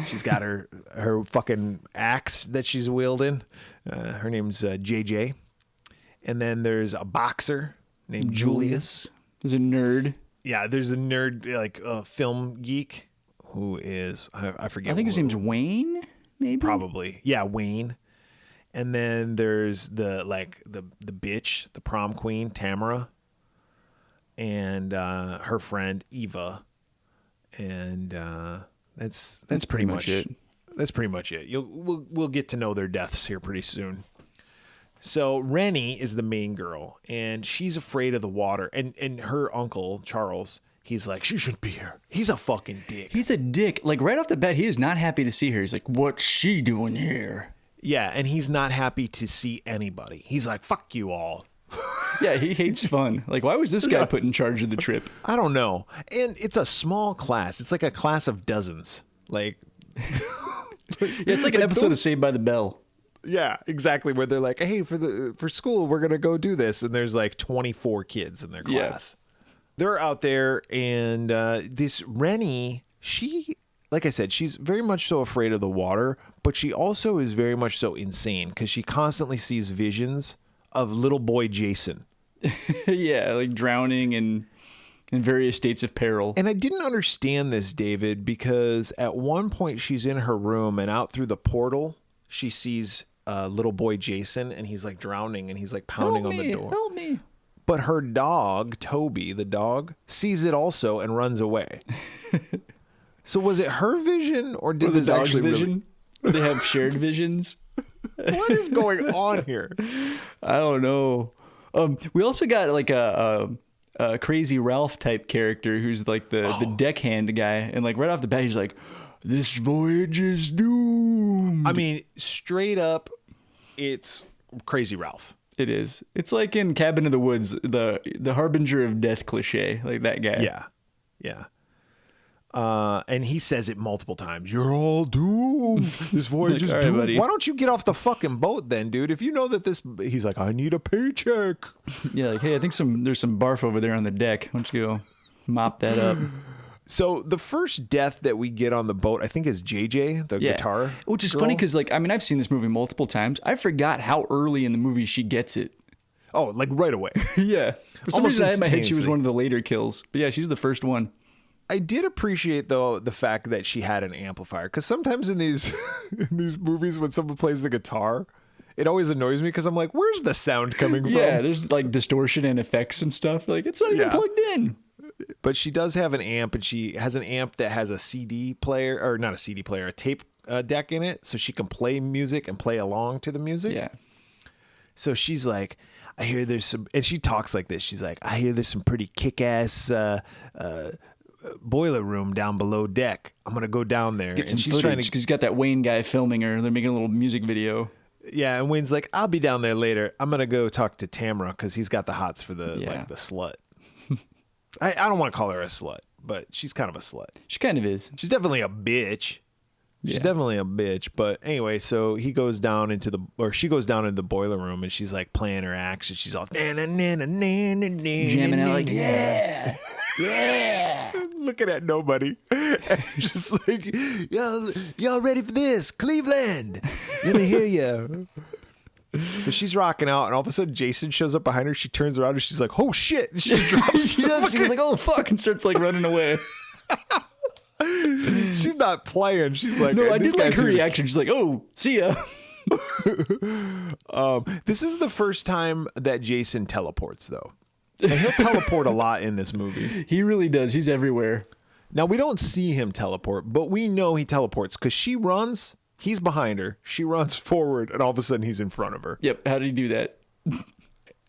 She's got her fucking axe that she's wielding. Her name's JJ. And then there's a boxer named Julius. There's a nerd. Yeah, there's a nerd, like a film geek who is, I forget. I think his name's Wayne, maybe? Probably. Yeah, Wayne. And then there's the bitch, the prom queen, Tamara. And her friend, Eva. And that's pretty much it. That's pretty much it. We'll get to know their deaths here pretty soon. So Rennie is the main girl, and she's afraid of the water. And her uncle, Charles, he's like, she shouldn't be here. He's a fucking dick. He's a dick. Like, right off the bat, he is not happy to see her. He's like, what's she doing here? Yeah, and he's not happy to see anybody. He's like, fuck you all. Yeah, he hates fun. Like, why was this guy put in charge of the trip? I don't know. And it's a small class. It's like a class of dozens. Like, yeah, it's like an episode of Saved by the Bell. Yeah, exactly. Where they're like, hey, for school, we're going to go do this. And there's like 24 kids in their class. Yeah. They're out there. And this Rennie, she, like I said, she's very much so afraid of the water. But she also is very much so insane because she constantly sees visions of little boy Jason. Yeah, like drowning and in various states of peril. And I didn't understand this, David, because at one point she's in her room and out through the portal, she sees little boy Jason and he's like drowning and he's like pounding on the door. Help me. But her dog, Toby, the dog, sees it also and runs away. So was it her vision or did this actually vision? Or they have shared visions? What is going on here? I don't know. We also got like a Crazy Ralph type character who's like the deckhand guy, and like right off the bat he's like, "This voyage is doomed." I mean, straight up, it's Crazy Ralph. It is. It's like in Cabin in the Woods, the harbinger of death cliche, like that guy. Yeah, yeah. And he says it multiple times. You're all doomed. This voyage is doomed. Buddy. Why don't you get off the fucking boat then, dude? If you know that this... He's like, I need a paycheck. Yeah, like, hey, I think there's some barf over there on the deck. Why don't you go mop that up? So the first death that we get on the boat, I think, is JJ, the guitar Which is girl. funny because, like, I mean, I've seen this movie multiple times. I forgot how early in the movie she gets it. Oh, like right away. Yeah. For some reason, I had in my head she was one of the later kills. But yeah, she's the first one. I did appreciate, though, the fact that she had an amplifier. Because sometimes in these movies, when someone plays the guitar, it always annoys me because I'm like, where's the sound coming from? Yeah, there's like distortion and effects and stuff. Like, it's not even plugged in. But she does have an amp, and she has an amp that has a CD player, or not a CD player, a tape deck in it, so she can play music and play along to the music. Yeah. So she's like, I hear there's some, and she talks like this. She's like, I hear there's some pretty kick-ass boiler room down below deck. I'm gonna go down there. Get some footage because he's got that Wayne guy filming her. They're making a little music video. Yeah, and Wayne's like, I'll be down there later. I'm gonna go talk to Tamara because he's got the hots for the the slut. I don't want to call her a slut, but she's kind of a slut. She kind of is. She's definitely a bitch. She's definitely a bitch. But anyway, so she goes down into the boiler room and she's like playing her axe and she's all jamming out like, yeah. Yeah. Looking at nobody. And just like, y'all ready for this? Cleveland. Let me hear you. So she's rocking out, and all of a sudden Jason shows up behind her. She turns around and she's like, "Oh shit!" And she drops. She's like, "Oh fuck!" and starts like running away. She's not playing. She's like, "No, I did like her reaction." She's like, "Oh, see ya." This is the first time that Jason teleports, though, and he'll teleport a lot in this movie. He really does. He's everywhere. Now we don't see him teleport, but we know he teleports because she runs. He's behind her. She runs forward, and all of a sudden, he's in front of her. Yep. How did he do that?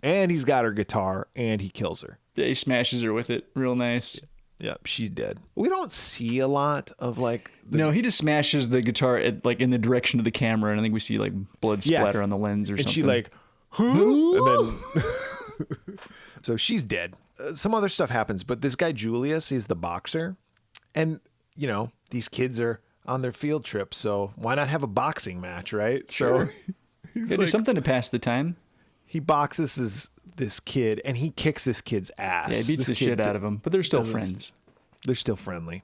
And he's got her guitar, and he kills her. Yeah, he smashes her with it. Real nice. Yep, she's dead. We don't see a lot of like. No, he just smashes the guitar like in the direction of the camera, and I think we see like blood splatter on the lens or something. And she like, huh? And then, so she's dead. Some other stuff happens, but this guy Julius, he's the boxer, and you know these kids are on their field trip, so why not have a boxing match, right? Sure. So he's do something to pass the time. He boxes this kid, and he kicks this kid's ass. Yeah, he beats the shit out of him, but they're still friends. They're still friendly.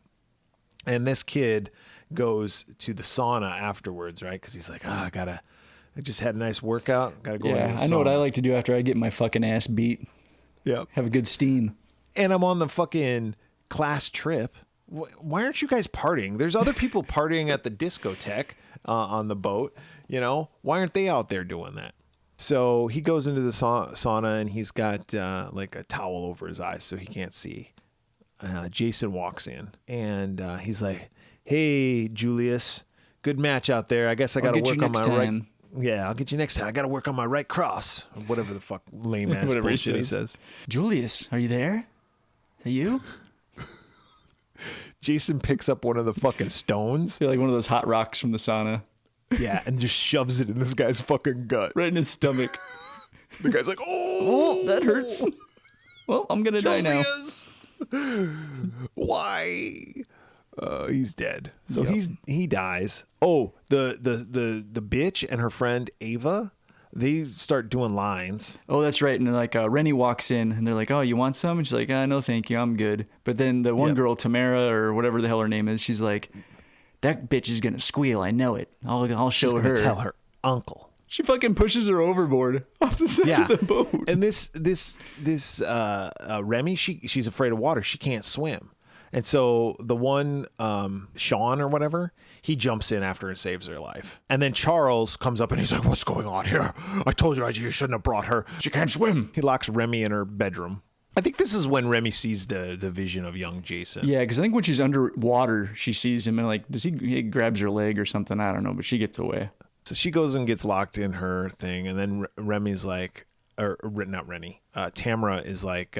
And this kid goes to the sauna afterwards, right? Because he's like, I just had a nice workout. Gotta go. Yeah, I know what I like to do after I get my fucking ass beat. Yeah, have a good steam. And I'm on the fucking class trip. Why aren't you guys partying? There's other people partying at the discotheque on the boat. You know, why aren't they out there doing that? So he goes into the sauna and he's got like a towel over his eyes so he can't see. Jason walks in and he's like, "Hey, Julius, good match out there. I guess I got to work on my right." Yeah, I'll get you next time. I got to work on my right cross. Or whatever the fuck lame ass bullshit he says. Julius, are you there? Are you? Jason picks up one of the fucking stones. Feel like one of those hot rocks from the sauna. Yeah, and just shoves it in this guy's fucking gut. Right in his stomach. The guy's like, oh, that hurts. Well, I'm gonna die now. Why? He's dead. So he dies. Oh, the bitch and her friend Ava, they start doing lines. Oh, that's right. And like Rennie walks in and they're like, "Oh, you want some?" And she's like, "No, thank you, I'm good." But then the one girl, Tamara or whatever the hell her name is, she's like, "That bitch is gonna squeal. I know it. I'll show her." Tell her uncle. She fucking pushes her overboard off the side of the boat. And this Remy, she's afraid of water. She can't swim. And so the one, Sean or whatever, he jumps in after and saves her life. And then Charles comes up and he's like, what's going on here? I told you shouldn't have brought her. She can't swim. He locks Remy in her bedroom. I think this is when Remy sees the vision of young Jason. Yeah, because I think when she's underwater, she sees him and like, he grabs her leg or something? I don't know, but she gets away. So she goes and gets locked in her thing. And then Remy's like, not Rennie. Tamara is like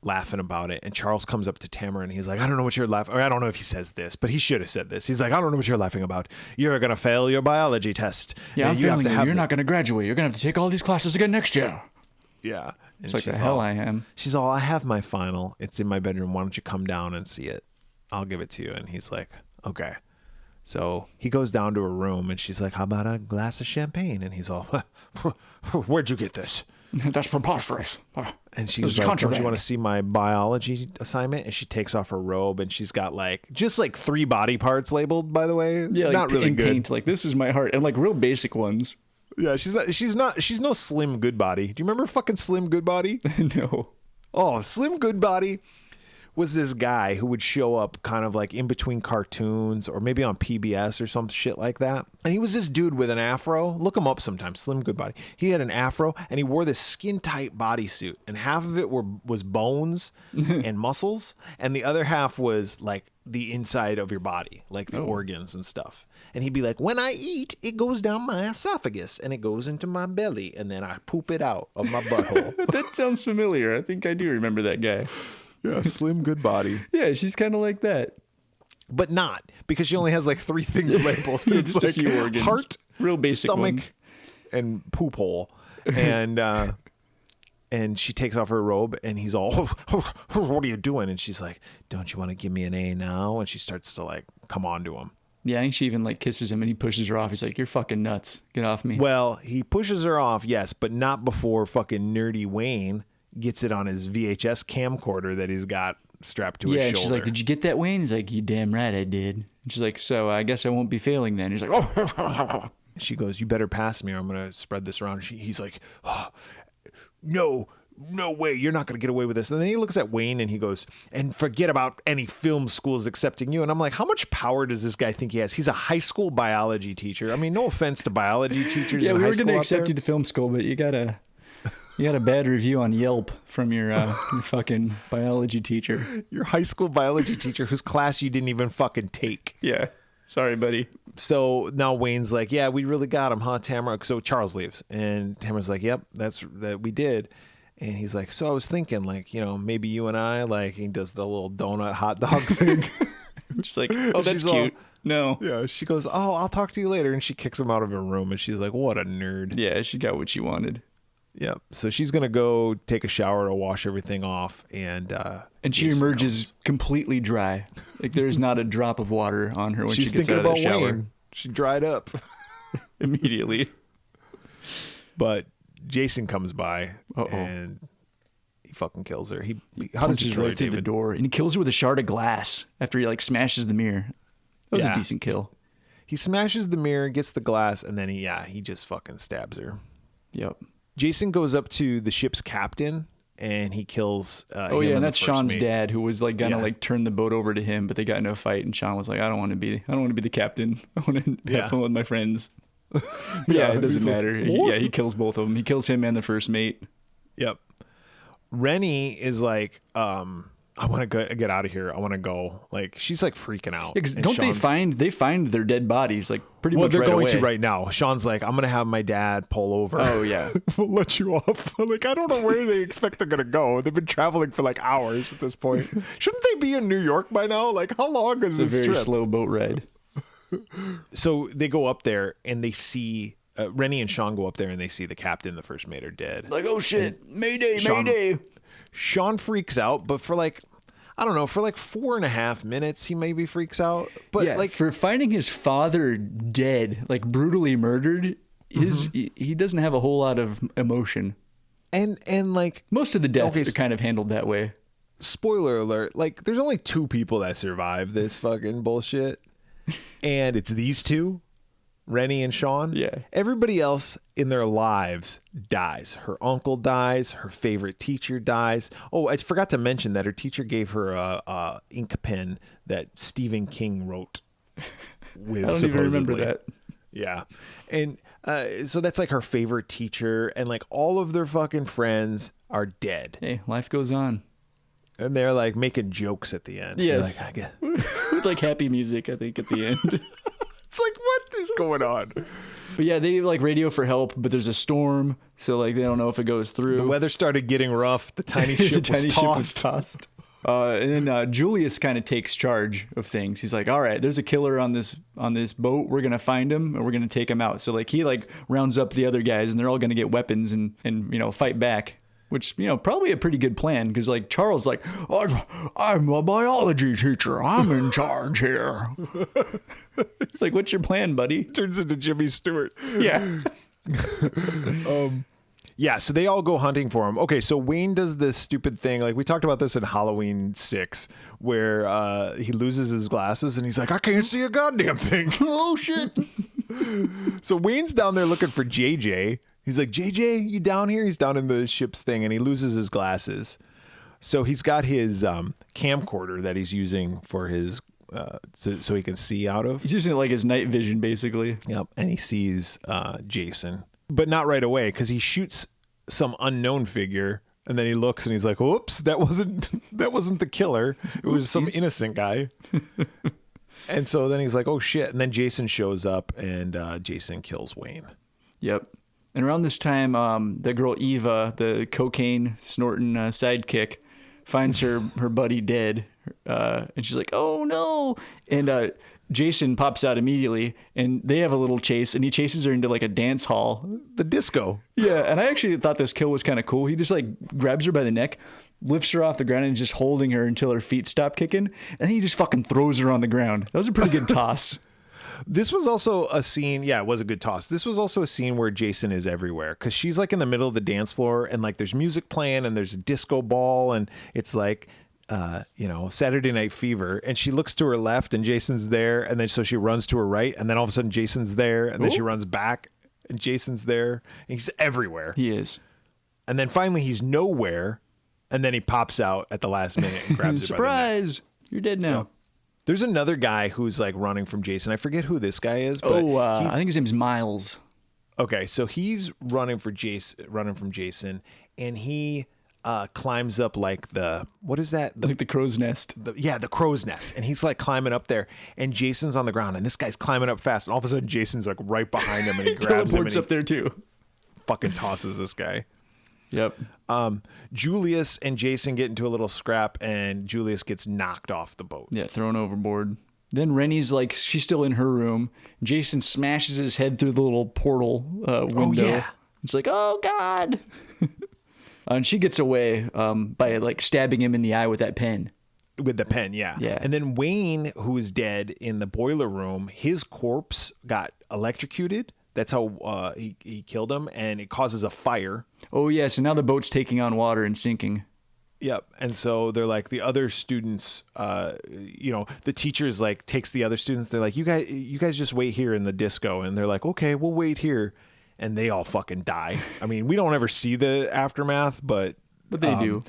laughing about it, and Charles comes up to Tamara and he's like, I don't know what you're laughing. Or I don't know if he says this, but he should have said this. He's like, I don't know what you're laughing about. You're gonna fail your biology test. Yeah, I'm failing you. You're not gonna graduate. You're gonna have to take all these classes again next year. Yeah, it's like the hell I am. She's all, I have my final. It's in my bedroom. Why don't you come down and see it? I'll give it to you. And he's like, okay. So he goes down to her room and she's like, how about a glass of champagne? And he's all, where'd you get this? That's preposterous. And she's like, don't you want to see my biology assignment? And she takes off her robe and she's got just 3 body parts labeled, by the way. Yeah, not really good. Paint, like, this is my heart. And like real basic ones. Yeah, she's no Slim Goodbody. Do you remember fucking Slim Goodbody? No. Oh, Slim Goodbody was this guy who would show up kind of like in between cartoons or maybe on PBS or some shit like that. And he was this dude with an afro. Look him up sometime, Slim Goodbody. He had an afro and he wore this skin-tight bodysuit. And half of it was bones and muscles. And the other half was like the inside of your body, like the organs and stuff. And he'd be like, when I eat, it goes down my esophagus and it goes into my belly. And then I poop it out of my butthole. That sounds familiar. I think I do remember that guy. Yeah, Slim Goodbody. Yeah, she's kind of like that. But not, because she only has like 3 things labeled. It's just like a few organs. Heart, real basic stomach, ones. And poop hole. And she takes off her robe and he's all, what are you doing? And she's like, don't you want to give me an A now? And she starts to like come on to him. Yeah, I think she even like kisses him and he pushes her off. He's like, you're fucking nuts. Get off me. Well, he pushes her off, yes, but not before fucking nerdy Wayne gets it on his VHS camcorder that he's got strapped to his shoulder. Yeah, she's like, did you get that, Wayne? He's like, you damn right I did. And she's like, so I guess I won't be failing then. He's like, oh. She goes, you better pass me or I'm going to spread this around. He's like, oh, no way, you're not going to get away with this. And then he looks at Wayne and he goes, and forget about any film schools accepting you. And I'm like, how much power does this guy think he has? He's a high school biology teacher. I mean, no offense to biology teachers. Yeah, we were going to accept you to film school, but you got a bad review on Yelp from your fucking biology teacher. Your high school biology teacher whose class you didn't even fucking take. Yeah. Sorry, buddy. So now Wayne's like, yeah, we really got him, huh, Tamara? So Charles leaves. And Tamara's like, yep, that we did. And he's like, so I was thinking, like, maybe you and I, like, he does the little donut hot dog thing. She's like, oh, that's cute. No. Yeah, she goes, oh, I'll talk to you later. And she kicks him out of her room. And she's like, what a nerd. Yeah, she got what she wanted. Yeah. So she's going to go take a shower to wash everything off. And she emerges completely dry. Like there's not a drop of water on her when she gets out of the shower. Wayne. She dried up. Immediately. But Jason comes by and he fucking kills her. He punches right through the door and he kills her with a shard of glass after he like smashes the mirror. That was a decent kill. He smashes the mirror, gets the glass, and then he just fucking stabs her. Yep. Jason goes up to the ship's captain and he kills and that's Sean's dad who was like gonna like turn the boat over to him, but they got into a fight and Sean was like, I don't want to be the captain. I want to have fun with my friends. Yeah, it doesn't matter. He kills both of them. He kills him and the first mate. Yep. Rennie is like, I want to get out of here. I want to go. Like, she's like freaking out. Yeah, 'cause don't they find their dead bodies like pretty much they're right going away. to right now. Sean's like, I'm going to have my dad pull over. Oh, yeah. We'll let you off. Like, I don't know where they expect they're going to go. They've been traveling for like hours at this point. Shouldn't they be in New York by now? Like, how long is this trip? It's a very trip? slow boat ride. So they go up there and they see Rennie and Sean go up there and they see the captain, the first mate, are dead. Like, oh shit, Mayday, Mayday. Sean freaks out, but for like, I don't know, for like 4.5 minutes, he maybe freaks out. But yeah, like, for finding his father dead, like brutally murdered, he doesn't have a whole lot of emotion. And like, most of the deaths are kind of handled that way. Spoiler alert, like, there's only 2 people that survive this fucking bullshit. And it's these 2. Rennie and Sean. Yeah. Everybody else in their lives dies. Her uncle dies. Her favorite teacher dies. Oh, I forgot to mention that her teacher gave her a ink pen that Stephen King wrote with. I don't even remember that. Yeah. And so that's like her favorite teacher. And like all of their fucking friends are dead. Hey, life goes on. And they're like making jokes at the end. Yes. Like, with like happy music, I think, at the end. It's like, what is going on? But yeah, they like radio for help, but there's a storm, so like they don't know if it goes through. The weather started getting rough. The tiny ship was tossed. And then Julius kind of takes charge of things. He's like, all right, there's a killer on this boat. We're gonna find him and we're gonna take him out. So like he like rounds up the other guys and they're all gonna get weapons and fight back. Which, probably a pretty good plan because, like, Charles, like, I'm a biology teacher. I'm in charge here. It's like, what's your plan, buddy? Turns into Jimmy Stewart. Yeah. Yeah, so they all go hunting for him. Okay, so Wayne does this stupid thing. Like, we talked about this in Halloween 6, where he loses his glasses and he's like, I can't see a goddamn thing. Oh, shit. So Wayne's down there looking for JJ. He's like, JJ, you down here? He's down in the ship's thing, and he loses his glasses. So he's got his camcorder that he's using for his, so he can see out of. He's using it like his night vision, basically. Yep, and he sees Jason, but not right away because he shoots some unknown figure, and then he looks and he's like, "Oops, that wasn't the killer. It was some innocent guy." And so then he's like, "Oh shit!" And then Jason shows up, and Jason kills Wayne. Yep. And around this time, the girl Eva, the cocaine snorting sidekick, finds her buddy dead, and she's like, "Oh no!" And Jason pops out immediately, and they have a little chase, and he chases her into like a dance hall, the disco. Yeah, and I actually thought this kill was kind of cool. He just like grabs her by the neck, lifts her off the ground, and is just holding her until her feet stop kicking, and then he just fucking throws her on the ground. That was a pretty good toss. This was also a scene. Yeah, it was a good toss. This was also a scene where Jason is everywhere because she's like in the middle of the dance floor and like there's music playing and there's a disco ball and it's like, Saturday Night Fever. And she looks to her left and Jason's there. And then so she runs to her right. And then all of a sudden Jason's there. And then she runs back and Jason's there. And he's everywhere. He is. And then finally he's nowhere. And then he pops out at the last minute and grabs her by the neck. Surprise! You're dead now. Yep. There's another guy who's like running from Jason. I forget who this guy is. But I think his name's Miles. Okay, so he's running from Jason, and he climbs up like what is that? Like the crow's nest. The crow's nest, and he's like climbing up there, and Jason's on the ground, and this guy's climbing up fast, and all of a sudden Jason's like right behind him, and he grabs him, and up there too. Fucking tosses this guy. Yep. Julius and Jason get into a little scrap, and Julius gets knocked off the boat. Yeah, thrown overboard. Then Rennie's like, she's still in her room. Jason smashes his head through the little portal window. Oh, yeah. It's like, oh, God. And she gets away by like stabbing him in the eye with that pen. With the pen, yeah. Yeah. And then Wayne, who is dead in the boiler room, his corpse got electrocuted. That's how he killed him, and it causes a fire. Oh, yeah, so now the boat's taking on water and sinking. Yep, and so they're like, the other students, the teachers like takes the other students. They're like, you guys just wait here in the disco. And they're like, okay, we'll wait here. And they all fucking die. I mean, we don't ever see the aftermath, but they do.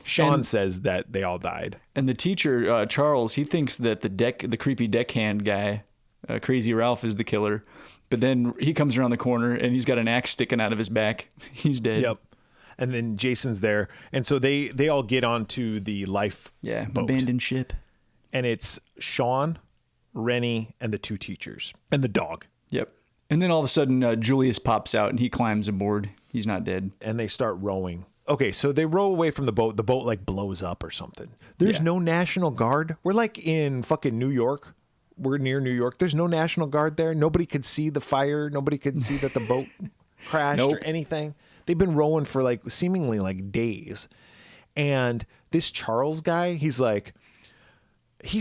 Sean says that they all died. And the teacher, Charles, he thinks that the creepy deckhand guy, Crazy Ralph, is the killer. But then he comes around the corner and he's got an axe sticking out of his back. He's dead. Yep. And then Jason's there. And so they all get onto the life boat. Abandoned ship. And it's Sean, Rennie, and the 2 teachers. And the dog. Yep. And then all of a sudden, Julius pops out and he climbs aboard. He's not dead. And they start rowing. Okay, so they row away from the boat. The boat like blows up or something. There's no National Guard. We're like in fucking New York. We're near New York. There's no National Guard there. Nobody could see the fire. Nobody could see that the boat crashed or anything. They've been rowing for like seemingly like days. And this Charles guy, he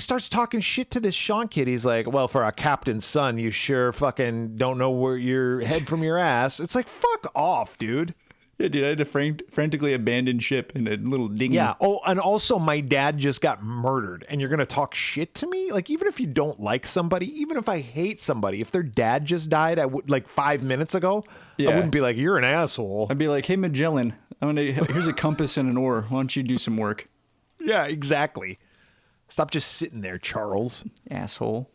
starts talking shit to this Sean kid. He's like, well, for a captain's son, you sure fucking don't know where your head from your ass. It's like, fuck off, dude. Yeah, dude, I had to frantically abandon ship in a little dinghy. Yeah. Oh, and also my dad just got murdered and you're going to talk shit to me? Like, even if you don't like somebody, even if I hate somebody, if their dad just died like 5 minutes ago, I wouldn't be like, you're an asshole. I'd be like, hey, Magellan, here's a compass and an oar. Why don't you do some work? Yeah, exactly. Stop just sitting there, Charles. Asshole.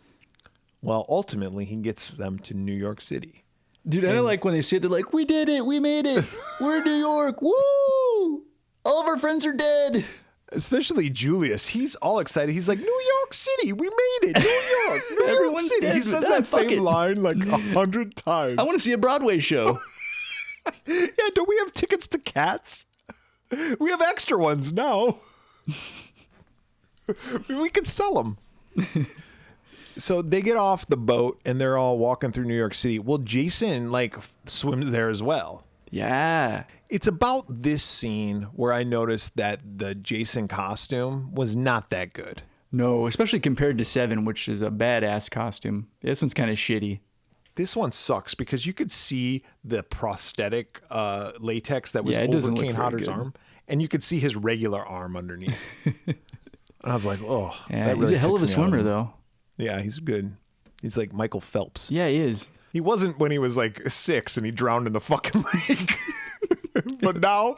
Well, ultimately, he gets them to New York City. Dude, I like when they say, they're like, we did it. We made it. We're in New York. Woo! All of our friends are dead. Especially Julius. He's all excited. He's like, New York City. We made it. New York. New York City. He says that same line like 100 times. I want to see a Broadway show. Yeah, don't we have tickets to Cats? We have extra ones now. We could sell them. So they get off the boat and they're all walking through New York City. Well, Jason like swims there as well. Yeah. It's about this scene where I noticed that the Jason costume was not that good. No, especially compared to VII, which is a badass costume. This one's kind of shitty. This one sucks because you could see the prosthetic latex that was over Kane Hodder's arm, and you could see his regular arm underneath. And I was like, oh. Yeah, that really he's a hell of a swimmer, though. Yeah, he's good. He's like Michael Phelps. Yeah, he is. He wasn't when he was like 6 and he drowned in the fucking lake. But now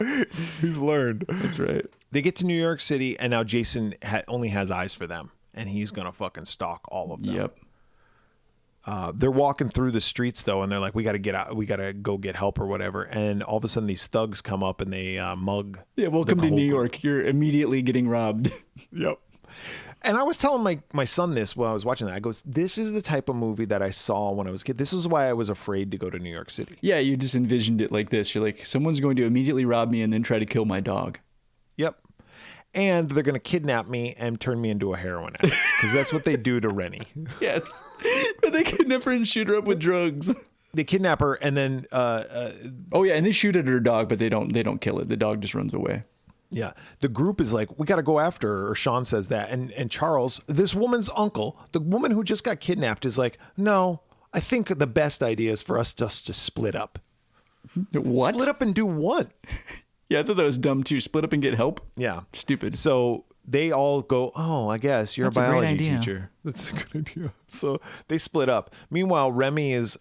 he's learned. That's right. They get to New York City and now Jason only has eyes for them. And he's going to fucking stalk all of them. Yep. They're walking through the streets though. And they're like, we got to get out. We got to go get help or whatever. And all of a sudden these thugs come up and they mug. Yeah, welcome to New York. You're immediately getting robbed. Yep. And I was telling my son this while I was watching that. I goes, this is the type of movie that I saw when I was a kid. This is why I was afraid to go to New York City. Yeah, you just envisioned it like this. You're like, someone's going to immediately rob me and then try to kill my dog. Yep. And they're going to kidnap me and turn me into a heroin addict. Because that's what they do to Rennie. Yes. They kidnap her and shoot her up with drugs. They kidnap her and then... oh, yeah, and they shoot at her dog, but they don't kill it. The dog just runs away. Yeah. The group is like, we got to go after her, or Sean says that. And Charles, this woman's uncle, the woman who just got kidnapped, is like, no, I think the best idea is for us just to split up. What? Split up and do what? Yeah, I thought that was dumb too. Split up and get help? Yeah. Stupid. So they all go, oh, I guess you're That's a biology teacher. That's a good idea. So they split up. Meanwhile, Remy is,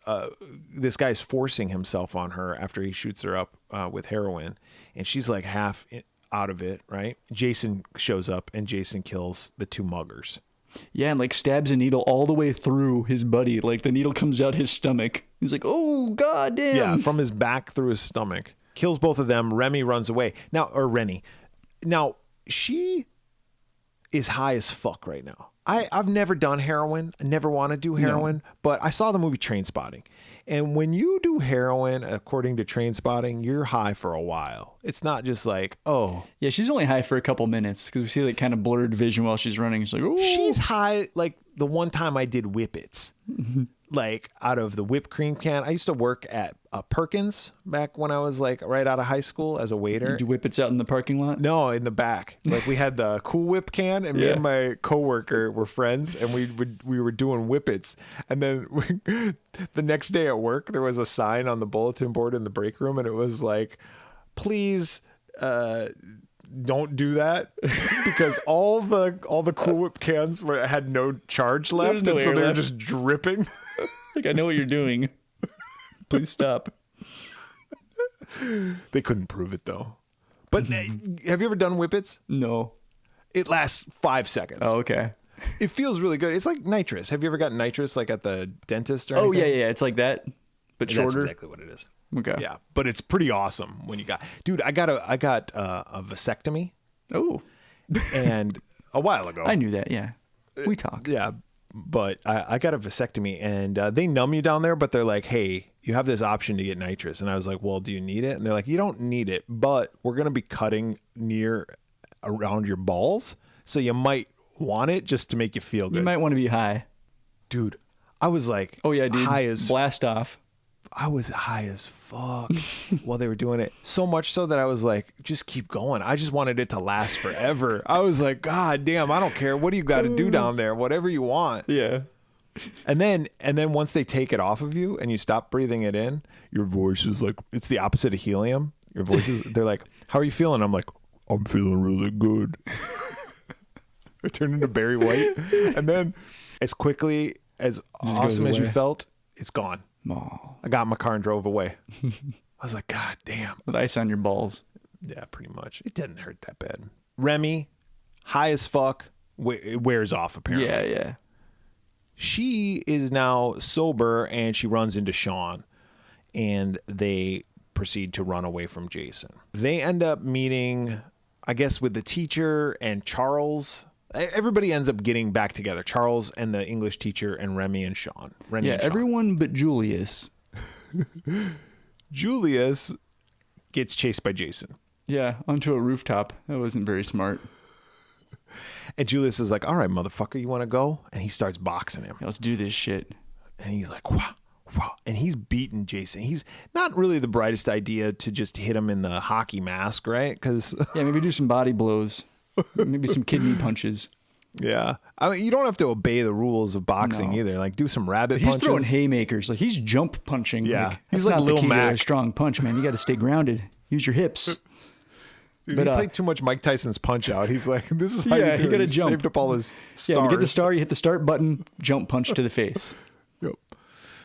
this guy's forcing himself on her after he shoots her up with heroin. And she's like half out of it, right? Jason shows up and Jason kills the 2 muggers. Yeah, and like stabs a needle all the way through his buddy. Like the needle comes out his stomach. He's like, oh, goddamn. Yeah, from his back through his stomach. Kills both of them. Remy runs away. Rennie. Now, she is high as fuck right now. I've never done heroin. I never want to do heroin, but I saw the movie Trainspotting. And when you do heroin, according to Trainspotting, you're high for a while. It's not just like, oh. Yeah, she's only high for a couple minutes because we see like kind of blurred vision while she's running. She's like, oh. She's high like the one time I did Whippets. Like out of the whipped cream can. I used to work at Perkins back when I was like right out of high school as a waiter. You do Whippets out in the parking lot? No, in the back. Like we had the Cool Whip can, and me and my coworker were friends, and we were doing Whippets. And then the next day at work, there was a sign on the bulletin board in the break room, and it was like, please don't do that, because all the Cool Whip cans had no charge left, and so they're just dripping. Like, I know what you're doing. Please stop. They couldn't prove it though. But have you ever done Whippets? No. It lasts 5 seconds. Oh, okay. It feels really good. It's like nitrous. Have you ever gotten nitrous like at the dentist or anything? Oh, yeah. It's like that, but shorter. That's exactly what it is. Okay. Yeah, but it's pretty awesome when you got, dude. I got a vasectomy. Oh. And a while ago. I knew that. Yeah, we talked. Yeah, but I got a vasectomy, and they numb you down there, but they're like, hey, you have this option to get nitrous. And I was like, well, do you need it? And they're like, you don't need it, but we're going to be cutting around your balls, so you might want it just to make you feel good. You might want to be high. Dude, I was like, oh yeah, dude, high as blast off. I was high as fuck while they were doing it. So much so that I was like, just keep going. I just wanted it to last forever. I was like, God damn, I don't care. What do you got to do down there? Whatever you want. Yeah. And then once they take it off of you and you stop breathing it in, your voice is like, it's the opposite of helium. Your voice is, they're like, how are you feeling? I'm like, I'm feeling really good. I turned into Barry White. And then as quickly, as awesome as you felt, it's gone. Oh. I got in my car and drove away. I was like, God damn. With ice on your balls. Yeah, pretty much. It didn't hurt that bad. Remy, high as fuck, it wears off apparently. Yeah. She is now sober and she runs into Sean and they proceed to run away from Jason. They end up meeting, I guess, with the teacher and Charles. Everybody ends up getting back together. Charles and the English teacher and Remy and Sean. Everyone but Julius. Julius gets chased by Jason. Yeah, onto a rooftop. That wasn't very smart. And Julius is like, all right, motherfucker, you want to go? And he starts boxing him. Yeah, let's do this shit. And he's like, wah, wah. And he's beating Jason. He's not really the brightest idea to just hit him in the hockey mask, right? Because yeah, maybe do some body blows. Maybe some kidney punches. Yeah. I mean, you don't have to obey the rules of boxing either. Like, do some rabbit punches. He's throwing haymakers. Like, he's jump punching. Yeah. Like, he's like not Lil the key Mac. To to a strong punch, man. You got to stay grounded. Use your hips. Dude, he played too much Mike Tyson's Punch Out. He's like, this is how you do he got to jump. Saved up all his stars. Yeah, you get the star, you hit the start button, jump punch to the face. Yep.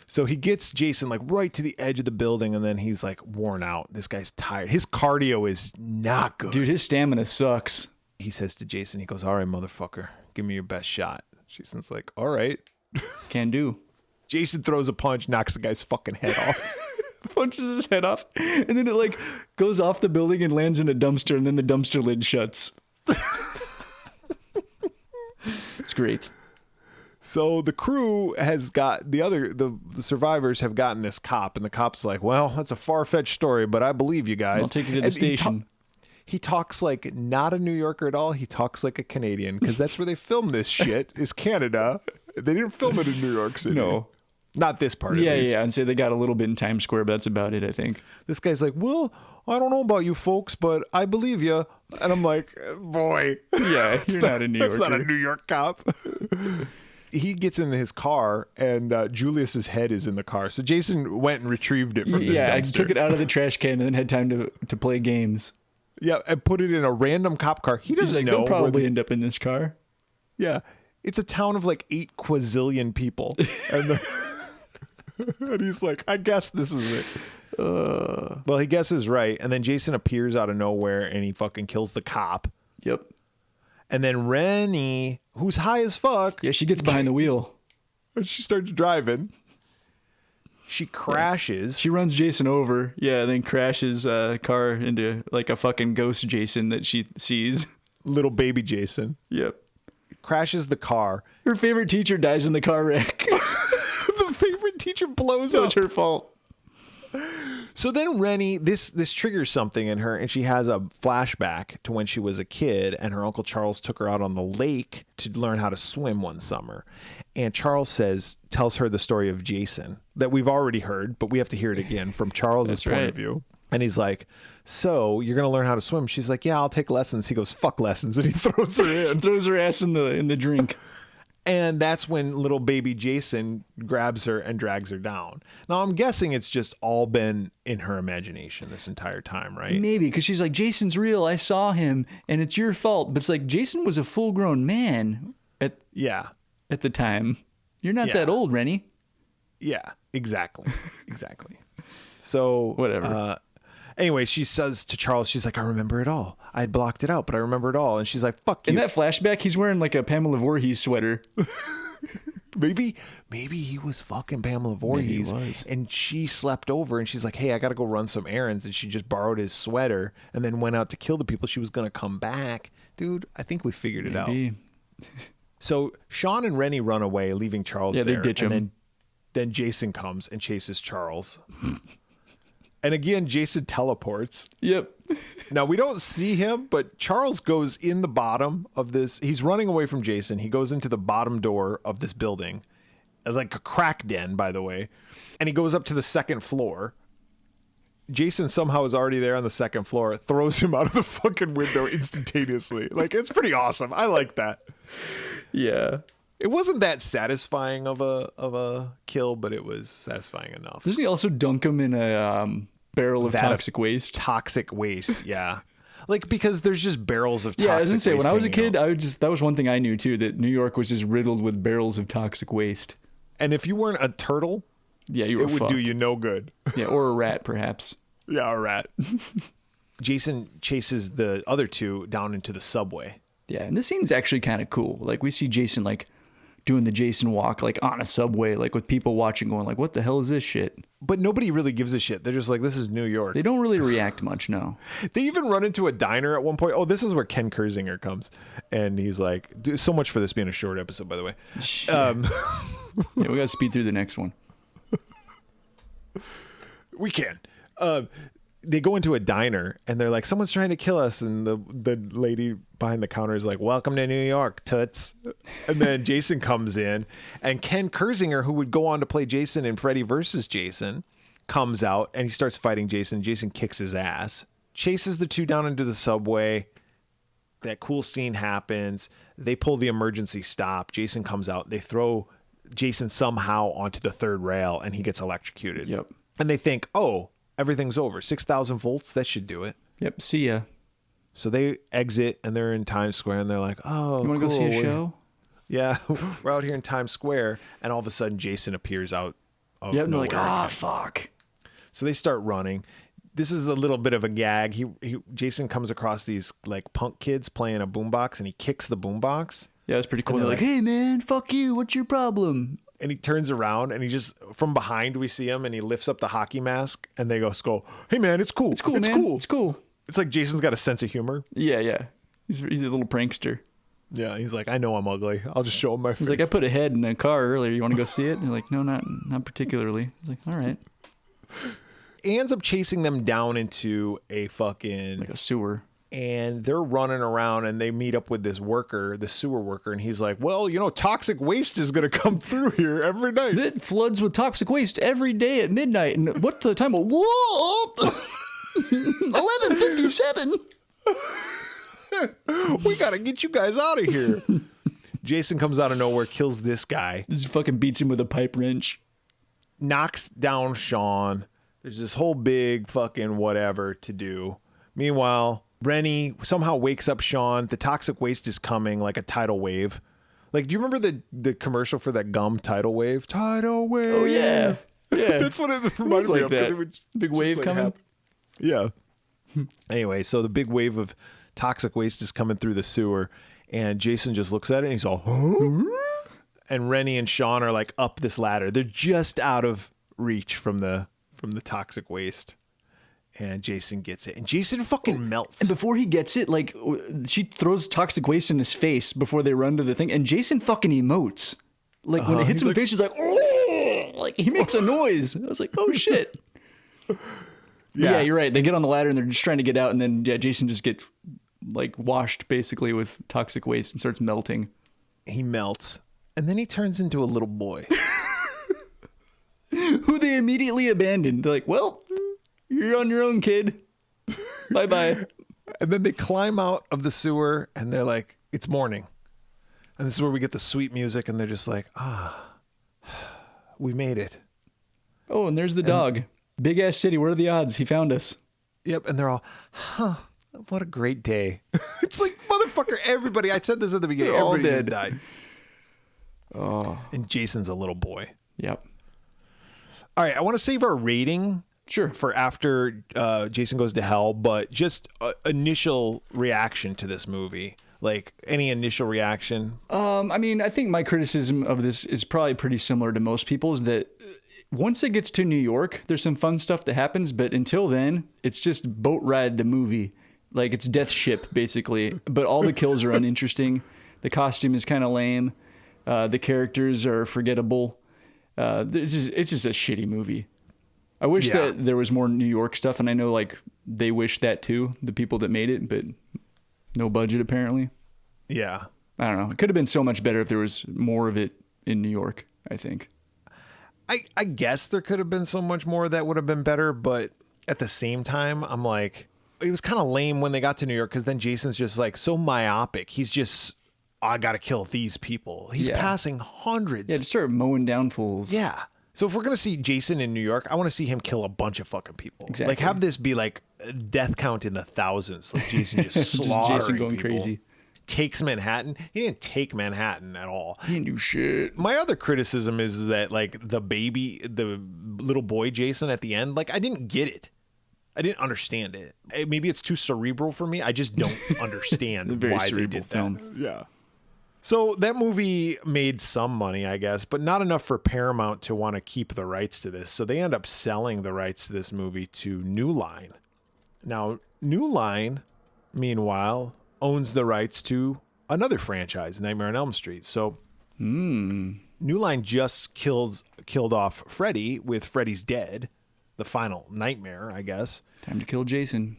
So he gets Jason like right to the edge of the building, and then he's like worn out. This guy's tired. His cardio is not good. Dude, his stamina sucks. He says to Jason, he goes, all right, motherfucker, give me your best shot. Jason's like, all right. Can do. Jason throws a punch, knocks the guy's fucking head off. Punches his head off, and then it like goes off the building and lands in a dumpster, and then the dumpster lid shuts. It's great. So the crew has got the survivors have gotten this cop, and the cop's like, well, that's a far-fetched story, but I believe you guys. I'll take you to the station. He talks like not a New Yorker at all. He talks like a Canadian, because that's where they filmed this shit, is Canada. They didn't film it in New York City. No. Not this part. Yeah. I'd say they got a little bit in Times Square, but that's about it, I think. This guy's like, well, I don't know about you folks, but I believe you. And I'm like, boy. Yeah, you're not a New Yorker. That's not a New York cop. He gets in his car, and Julius's head is in the car. So Jason went and retrieved it from this dumpster. Yeah, I took it out of the trash can and then had time to play games. Yeah, and put it in a random cop car. He doesn't know. They'll probably end up in this car. Yeah. It's a town of like 8 quazillion people. And he's like, I guess this is it. Well, he guesses right. And then Jason appears out of nowhere and he fucking kills the cop. Yep. And then Rennie, who's high as fuck. Yeah, she gets behind the wheel. And she starts driving. She crashes. Yeah. She runs Jason over. Yeah, and then crashes a car into like a fucking ghost Jason that she sees. Little baby Jason. Yep. Crashes the car. Her favorite teacher dies in the car wreck. The favorite teacher blows up. It was her fault. So then Rennie, this triggers something in her, and she has a flashback to when she was a kid, and her Uncle Charles took her out on the lake to learn how to swim one summer. And Charles tells her the story of Jason that we've already heard, but we have to hear it again from Charles's point of view. And he's like, so you're going to learn how to swim? She's like, yeah, I'll take lessons. He goes, fuck lessons. And he throws her in. Throws her ass in the drink. And that's when little baby Jason grabs her and drags her down. Now, I'm guessing it's just all been in her imagination this entire time, right? Maybe, because she's like, Jason's real. I saw him, and it's your fault. But it's like, Jason was a full-grown man at the time. You're not that old, Rennie. Yeah, exactly. Exactly. So whatever. Anyway, she says to Charles, she's like, I remember it all. I had blocked it out, but I remember it all. And she's like, fuck you. In that flashback, he's wearing like a Pamela Voorhees sweater. Maybe he was fucking Pamela Voorhees, and she slept over, and she's like, "Hey, I got to go run some errands," and she just borrowed his sweater and then went out to kill the people she was gonna come back. Dude, I think we figured it out. So Sean and Rennie run away, leaving Charles there. They ditch him. And then Jason comes and chases Charles. And again, Jason teleports. Yep. Now, we don't see him, but Charles goes in the bottom of this. He's running away from Jason. He goes into the bottom door of this building, like a crack den, by the way. And he goes up to the second floor. Jason somehow is already there on the second floor, throws him out of the fucking window instantaneously. Like, it's pretty awesome. I like that. Yeah. It wasn't that satisfying of a kill, but it was satisfying enough. Doesn't he also dunk him in a barrel of toxic waste? Toxic waste, yeah. Like, because there's just barrels of toxic waste. Yeah, I was gonna say, when I was a kid, that was one thing I knew too, that New York was just riddled with barrels of toxic waste. And if you weren't a turtle, it would do you no good. Yeah, or a rat, perhaps. Yeah, a rat. Jason chases the other two down into the subway. Yeah, and this scene's actually kind of cool. Like, we see Jason, like, doing the Jason walk, like, on a subway, like, with people watching going, like, what the hell is this shit? But nobody really gives a shit. They're just like, this is New York. They don't really react much, no. They even run into a diner at one point. Oh, this is where Ken Kersinger comes. And he's like, so much for this being a short episode, by the way. Yeah, we got to speed through the next one. We can. They go into a diner and they're like, someone's trying to kill us. And the lady behind the counter is like, welcome to New York, toots. And then Jason comes in, and Ken Kersinger, who would go on to play Jason in Freddy vs. Jason, comes out and he starts fighting Jason. Jason kicks his ass, chases the two down into the subway. That cool scene happens. They pull the emergency stop. Jason comes out. They throw Jason somehow onto the third rail and he gets electrocuted. Yep. And they think, oh, everything's over. 6,000 volts, that should do it. Yep, see ya. So they exit and they're in Times Square and they're like, oh, you want to go see a show? Yeah, we're out here in Times Square. And all of a sudden, Jason appears out of nowhere. And they're like, fuck. So they start running. This is a little bit of a gag. Jason comes across these like punk kids playing a boombox and he kicks the boombox. Yeah, it's pretty cool. They're like, hey, man, fuck you. What's your problem? And he turns around and he just, from behind, we see him and he lifts up the hockey mask and they go, hey, man, it's cool. It's cool, man. It's cool. It's like Jason's got a sense of humor. Yeah. He's a little prankster. Yeah, he's like, I know I'm ugly. I'll just show him my face. He's like, I put a head in a car earlier. You want to go see it? And they're like, no, not particularly. He's like, all right. He ends up chasing them down into a fucking... like a sewer. And they're running around and they meet up with this worker, the sewer worker. And he's like, well, toxic waste is going to come through here every night. It floods with toxic waste every day at midnight. And what's the time? Whoa! 11:57. We got to get you guys out of here. Jason comes out of nowhere, kills this guy. This fucking beats him with a pipe wrench. Knocks down Sean. There's this whole big fucking whatever to do. Meanwhile, Rennie somehow wakes up Sean. The toxic waste is coming like a tidal wave. Like, do you remember the commercial for that gum, Tidal Wave? Tidal Wave. Oh, yeah. Yeah. That's what it reminded me of. That. It would big wave coming? Happen. Yeah. Anyway, so the big wave of toxic waste is coming through the sewer, and Jason just looks at it and he's all, huh? And Rennie and Sean are like up this ladder. They're just out of reach from the toxic waste. And Jason gets it. And Jason fucking melts. And before he gets it, like, she throws toxic waste in his face before they run to the thing. And Jason fucking emotes. Like, when it hits him in the face, he's like, oh! Like, he makes a noise. I was like, oh, shit. Yeah, you're right. They get on the ladder and they're just trying to get out. And then, Jason just gets, like, washed, basically, with toxic waste and starts melting. He melts. And then he turns into a little boy. Who they immediately abandoned. They're like, well... you're on your own, kid. Bye-bye. And then they climb out of the sewer and they're like, it's morning. And this is where we get the sweet music and they're just like, we made it. Oh, and there's the dog. Big ass city. What are the odds? He found us. Yep. And they're all, what a great day. It's like, motherfucker, everybody. I said this at the beginning. They're all everybody dead. Died. Oh. And Jason's a little boy. Yep. All right. I want to save our rating. Sure. For after Jason Goes to Hell, but just initial reaction to this movie. Like, any initial reaction? I mean, I think my criticism of this is probably pretty similar to most people's, that once it gets to New York, there's some fun stuff that happens, but until then, it's just boat ride the movie. Like, it's Death Ship, basically. But all the kills are uninteresting. The costume is kind of lame. The characters are forgettable. It's just a shitty movie. I wish that there was more New York stuff, and I know, like, they wish that too, the people that made it, but no budget, apparently. Yeah. I don't know. It could have been so much better if there was more of it in New York, I think. I guess there could have been so much more that would have been better, but at the same time, I'm like, it was kind of lame when they got to New York, because then Jason's just like so myopic. He's just, I got to kill these people. He's passing hundreds. Yeah, just start mowing down fools. Yeah. So if we're going to see Jason in New York, I want to see him kill a bunch of fucking people. Exactly. Like, have this be like a death count in the thousands. Like Jason just slaughtering Jason going people. crazy. Takes Manhattan. He didn't take Manhattan at all. He didn't do shit. My other criticism is that, like, the little boy Jason at the end, like, I didn't get it. I didn't understand it. Maybe it's too cerebral for me. I just don't understand why they did film. that. Yeah. So that movie made some money, I guess, but not enough for Paramount to want to keep the rights to this. So they end up selling the rights to this movie to New Line. Now, New Line, meanwhile, owns the rights to another franchise, Nightmare on Elm Street. So New Line just killed off Freddy with Freddy's Dead, the final nightmare, I guess. Time to kill Jason.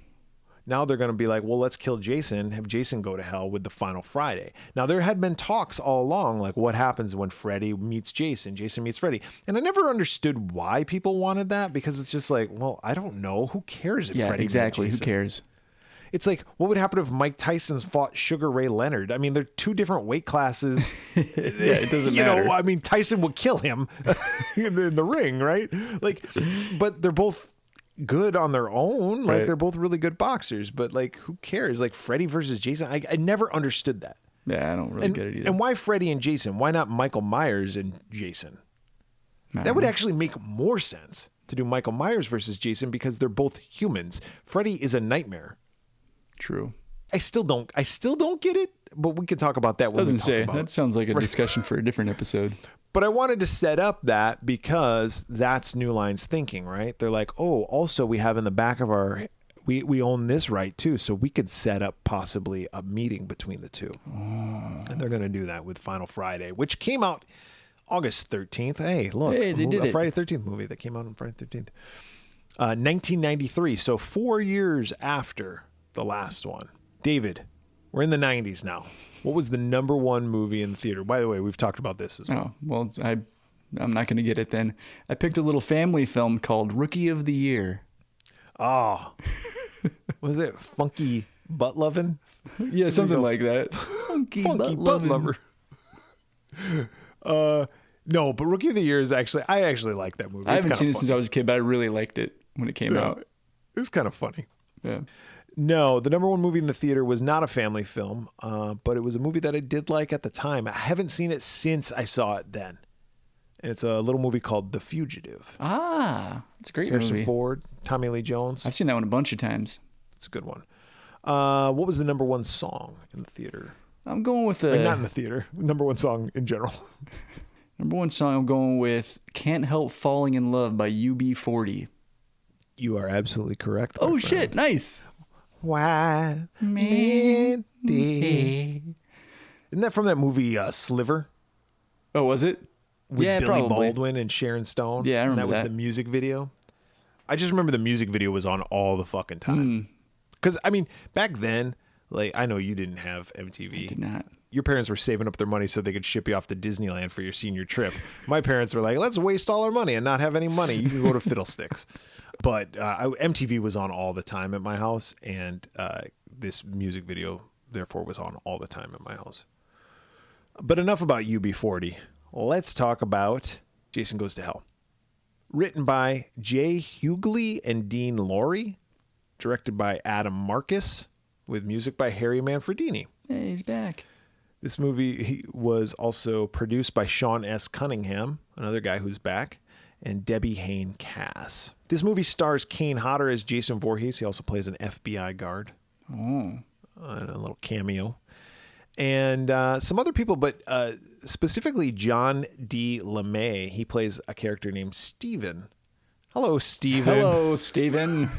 Now they're going to be like, well, let's kill Jason, have Jason go to hell with the final Friday. Now, there had been talks all along, like, what happens when Freddy meets Jason, Jason meets Freddy. And I never understood why people wanted that, because it's just like, well, I don't know. Who cares if Freddy exactly. met Who Jason? cares? It's like, what would happen if Mike Tyson's fought Sugar Ray Leonard? I mean, they're two different weight classes. It doesn't matter. I mean, Tyson would kill him in the ring, right? Like, but they're both good on their own. Like, right. They're both really good boxers, but like, who cares? Like, Freddy versus Jason. I never understood that. Yeah, I don't really get it either. And why Freddy and Jason? Why not Michael Myers and Jason? That would actually make more sense to do Michael Myers versus Jason, because they're both humans. Freddy is a nightmare. True. I still don't get it, but we can talk about that when Doesn't we talk say. about That sounds like a discussion for a different episode. But I wanted to set up that because that's New Line's thinking, right? They're like, oh, also we have in the back of we own this right too, so we could set up possibly a meeting between the two. And they're going to do that with Final Friday, which came out August 13th. Hey, look, they did a it. Friday 13th movie that came out on Friday 13th. 1993, so 4 years after the last one. David, we're in the 90s now. What was the number one movie in the theater? By the way, we've talked about this as well. Oh, well, I'm not going to get it then. I picked a little family film called Rookie of the Year. Oh. Was it Funky Butt Lovin'? Yeah, something like that. Funky Butt Lover. No, but Rookie of the Year is I actually like that movie. I haven't seen it since I was a kid, but I really liked it when it came out. It was kind of funny. Yeah. No, the number one movie in the theater was not a family film, but it was a movie that I did like at the time. I haven't seen it since I saw it then. And it's a little movie called The Fugitive. Ah, it's a great Harrison movie. Ford, Tommy Lee Jones. I've seen that one a bunch of times. It's a good one. What was the number one song in the theater? I'm going with not in the theater. Number one song in general. Number one song, I'm going with Can't Help Falling in Love by UB40. You are absolutely correct. Oh, shit. Nice. Why Mindy? Isn't that from that movie Sliver? Oh, was it? With yeah, Billy probably. Baldwin and Sharon Stone? Yeah, I remember that. Was the music video. I just remember the music video was on all the fucking time. Because, I mean, back then, like, I know you didn't have MTV. I did not. Your parents were saving up their money so they could ship you off to Disneyland for your senior trip. My parents were like, let's waste all our money and not have any money. You can go to Fiddlesticks. But MTV was on all the time at my house, and this music video, therefore, was on all the time at my house. But enough about UB40. Let's talk about Jason Goes to Hell. Written by Jay Hughley and Dean Lorey. Directed by Adam Marcus. With music by Harry Manfredini. Hey, he's back. This movie was also produced by Sean S. Cunningham, another guy who's back, and Debbie Hayne Cass. This movie stars Kane Hodder as Jason Voorhees. He also plays an FBI guard. Oh. A little cameo. And some other people, but specifically John D. LeMay. He plays a character named Steven. Hello, Steven. Hello, Steven.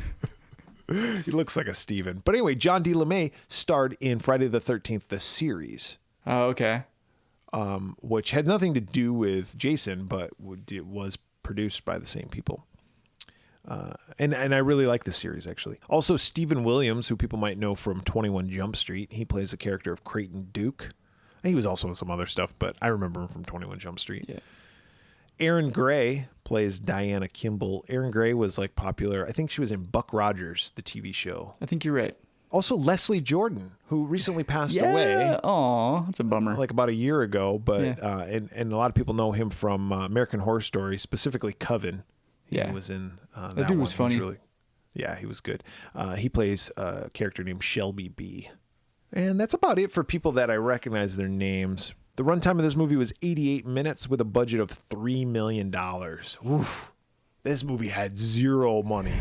He looks like a Steven. But anyway, John D. LeMay starred in Friday the 13th, the series. Oh, okay. Which had nothing to do with Jason, but it was produced by the same people. And I really like this series, actually. Also, Stephen Williams, who people might know from 21 Jump Street. He plays the character of Creighton Duke. He was also in some other stuff, but I remember him from 21 Jump Street. Yeah. Erin Gray plays Diana Kimball. Erin Gray was like popular. I think she was in Buck Rogers, the TV show. I think you're right. Also, Leslie Jordan, who recently passed away. Yeah. Aw, that's a bummer. Like about a year ago, but and a lot of people know him from American Horror Story, specifically Coven. He was in that dude was funny. He was good. He plays a character named Shelby B. And that's about it for people that I recognize their names. The runtime of this movie was 88 minutes with a budget of $3 million. Oof. This movie had zero money.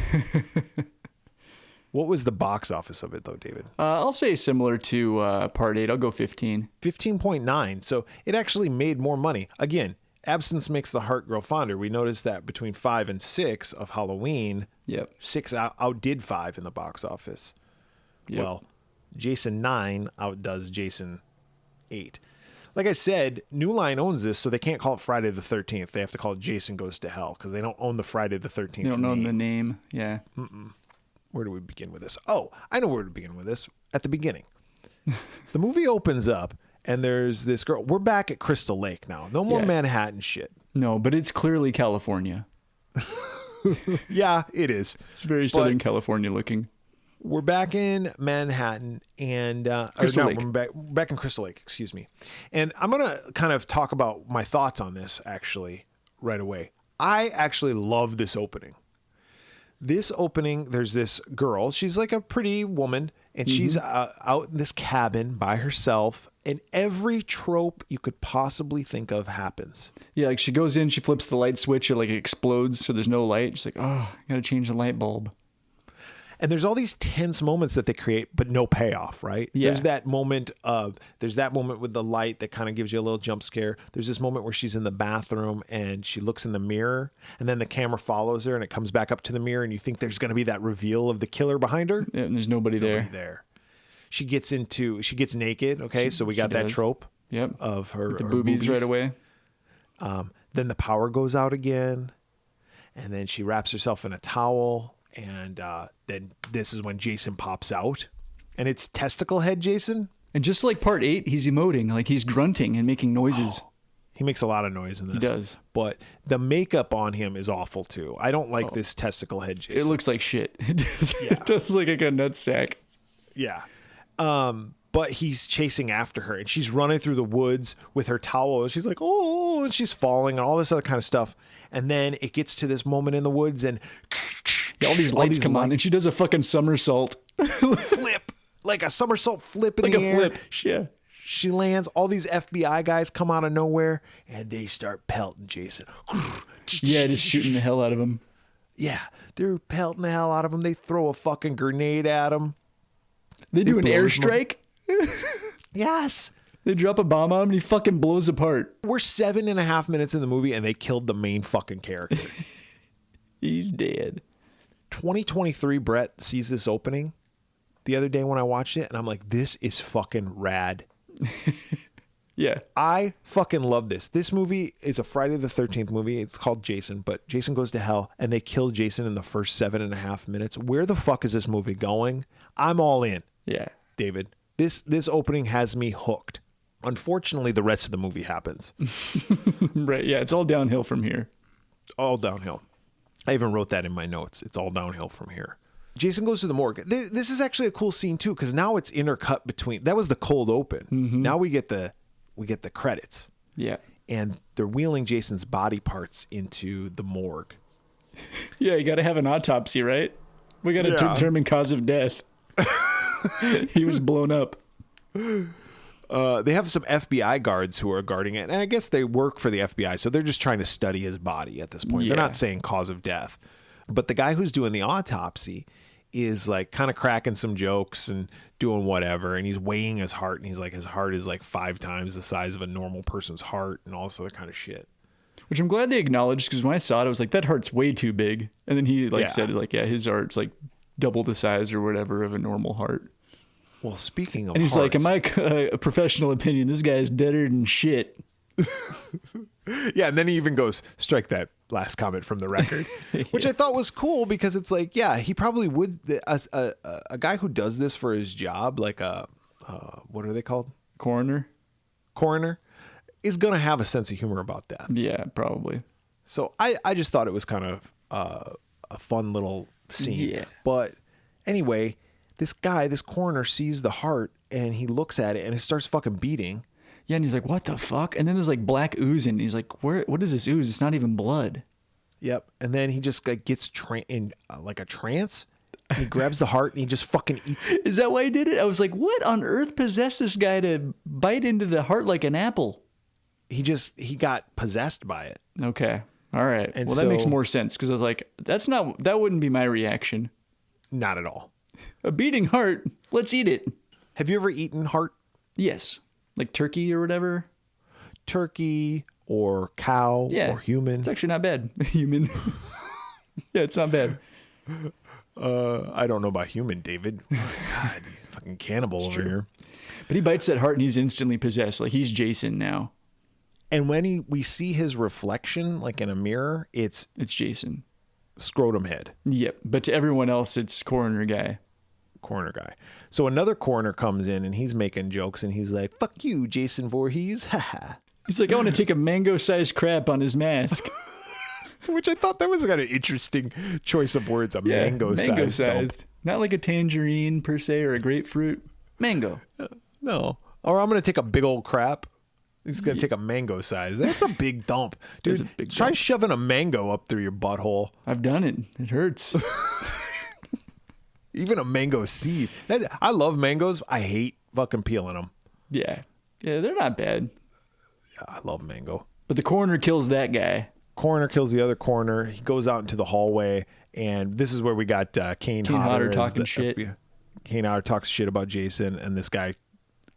What was the box office of it, though, David? I'll say similar to Part 8. I'll go 15. 15.9. So it actually made more money. Again, absence makes the heart grow fonder. We noticed that between 5 and 6 of Halloween, 6 outdid 5 in the box office. Yep. Well, Jason 9 outdoes Jason 8. Like I said, New Line owns this, so they can't call it Friday the 13th. They have to call it Jason Goes to Hell because they don't own the Friday the 13th. They don't own the name. Yeah. Where do we begin with this? Oh, I know where to begin with this. At the beginning. The movie opens up, and there's this girl. We're back at Crystal Lake now. No more Manhattan shit. No, but it's clearly California. Yeah, it is. It's very Southern California looking. We're back in Manhattan and we're back in Crystal Lake, excuse me. And I'm going to kind of talk about my thoughts on this actually right away. I actually love this opening. This opening, there's this girl. She's like a pretty woman and she's out in this cabin by herself. And every trope you could possibly think of happens. Yeah, like she goes in, she flips the light switch, it like explodes, so there's no light. She's like, oh, I gotta change the light bulb. And there's all these tense moments that they create, but no payoff, right? Yeah. There's that moment with the light that kind of gives you a little jump scare. There's this moment where she's in the bathroom and she looks in the mirror and then the camera follows her and it comes back up to the mirror and you think there's going to be that reveal of the killer behind her. Yeah, and there's nobody there. She gets naked. Okay. So we got that trope of her with the boobies right away. Then the power goes out again and then she wraps herself in a towel. And then this is when Jason pops out. And it's testicle head Jason. And just like Part 8, he's emoting. Like he's grunting and making noises. Oh, he makes a lot of noise in this. He does. But the makeup on him is awful too. I don't like this testicle head Jason. It looks like shit. It does look like a nutsack. Yeah. But he's chasing after her. And she's running through the woods with her towel. And she's like, oh, and she's falling and all this other kind of stuff. And then it gets to this moment in the woods and... all these lights come on and she does a fucking somersault. Flip. Like a somersault flip in the air. Like a flip. Yeah. She lands. All these FBI guys come out of nowhere and they start pelting Jason. Yeah, just shooting the hell out of him. Yeah. They're pelting the hell out of him. They throw a fucking grenade at him. They do an airstrike. Yes. They drop a bomb on him and he fucking blows apart. We're 7.5 minutes in the movie and they killed the main fucking character. He's dead. 2023 Bret sees this opening the other day when I watched it and I'm like, this is fucking rad. Yeah. I fucking love this. This movie is a Friday the 13th movie. It's called Jason, but Jason Goes to Hell and they kill Jason in the first 7.5 minutes. Where the fuck is this movie going? I'm all in. Yeah. David, this opening has me hooked. Unfortunately, the rest of the movie happens. Right. Yeah. It's all downhill from here. All downhill. I even wrote that in my notes. It's all downhill from here. Jason goes to the morgue. This is actually a cool scene too, because now it's intercut between. That was the cold open. Now we get the credits. Yeah. And they're wheeling Jason's body parts into the morgue. Yeah, you got to have an autopsy, right? We got to determine cause of death. He was blown up. They have some FBI guards who are guarding it, and I guess they work for the FBI, so they're just trying to study his body at this point. Yeah. They're not saying cause of death. But the guy who's doing the autopsy is like kind of cracking some jokes and doing whatever, and he's weighing his heart, and he's like, his heart is like 5 times the size of a normal person's heart, and all this other kind of shit. Which I'm glad they acknowledged, because when I saw it, I was like, that heart's way too big. And then he said, like, yeah, his heart's like double the size or whatever of a normal heart. Well, speaking of and he's hearts, like, in my professional opinion, this guy's deader than shit. Yeah, and then he even goes, strike that last comment from the record, which I thought was cool, because it's like, yeah, he probably would, a guy who does this for his job, like what are they called? Coroner is going to have a sense of humor about death. Yeah, probably. So I just thought it was kind of a fun little scene. Yeah. But anyway, this coroner sees the heart, and he looks at it, and it starts fucking beating. Yeah, and he's like, what the fuck? And then there's like black ooze, and he's like, what is this ooze? It's not even blood. Yep. And then he just like gets in like a trance, and he grabs the heart, and he just fucking eats it. Is that why he did it? I was like, what on earth possessed this guy to bite into the heart like an apple? He got possessed by it. Okay. All right. And well, that makes more sense, because I was like, that wouldn't be my reaction. Not at all. A beating heart. Let's eat it. Have you ever eaten heart? Yes. Like turkey or whatever? Turkey or cow or human. It's actually not bad. Human. Yeah, it's not bad. I don't know about human, David. God, he's a fucking cannibal over here. But he bites that heart, and he's instantly possessed. Like, he's Jason now. And when we see his reflection, like in a mirror, it's Jason. Scrotum head. Yep. But to everyone else, it's coroner guy. So another coroner comes in, and he's making jokes, and he's like, fuck you, Jason Voorhees. He's like, I want to take a mango-sized crap on his mask. Which I thought that was kind of interesting choice of words. Mango-sized. Not like a tangerine, per se, or a grapefruit. Mango. No. Or I'm going to take a big old crap. He's going to take a mango size. That's a big dump. Dude, try shoving a mango up through your butthole. I've done it. It hurts. Even a mango seed. I love mangoes. I hate fucking peeling them. Yeah. Yeah, they're not bad. Yeah, I love mango. But the coroner kills that guy. Coroner kills the other coroner. He goes out into the hallway, and this is where we got Kane Hodder talking shit. Kane Hodder talks shit about Jason, and this guy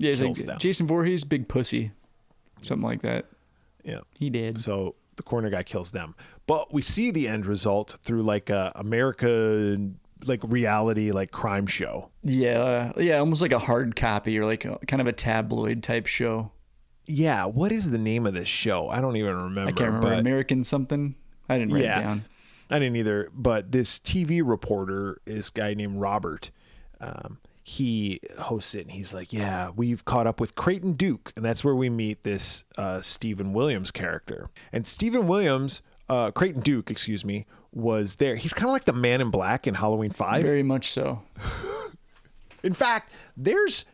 kills them. Jason Voorhees, big pussy. Something like that. Yeah. He did. So the coroner guy kills them. But we see the end result through like a America, like reality, like crime show. Yeah. Almost like a hard copy, or like kind of a tabloid type show. Yeah. What is the name of this show? I don't even remember. I can't remember. American something. I didn't write it down. I didn't either. But this TV reporter is a guy named Robert. He hosts it, and he's like, yeah, we've caught up with Creighton Duke. And that's where we meet this Stephen Williams character. And Stephen Williams, Creighton Duke, was there. He's kind of like the Man in Black in Halloween 5. Very much so. In fact, there's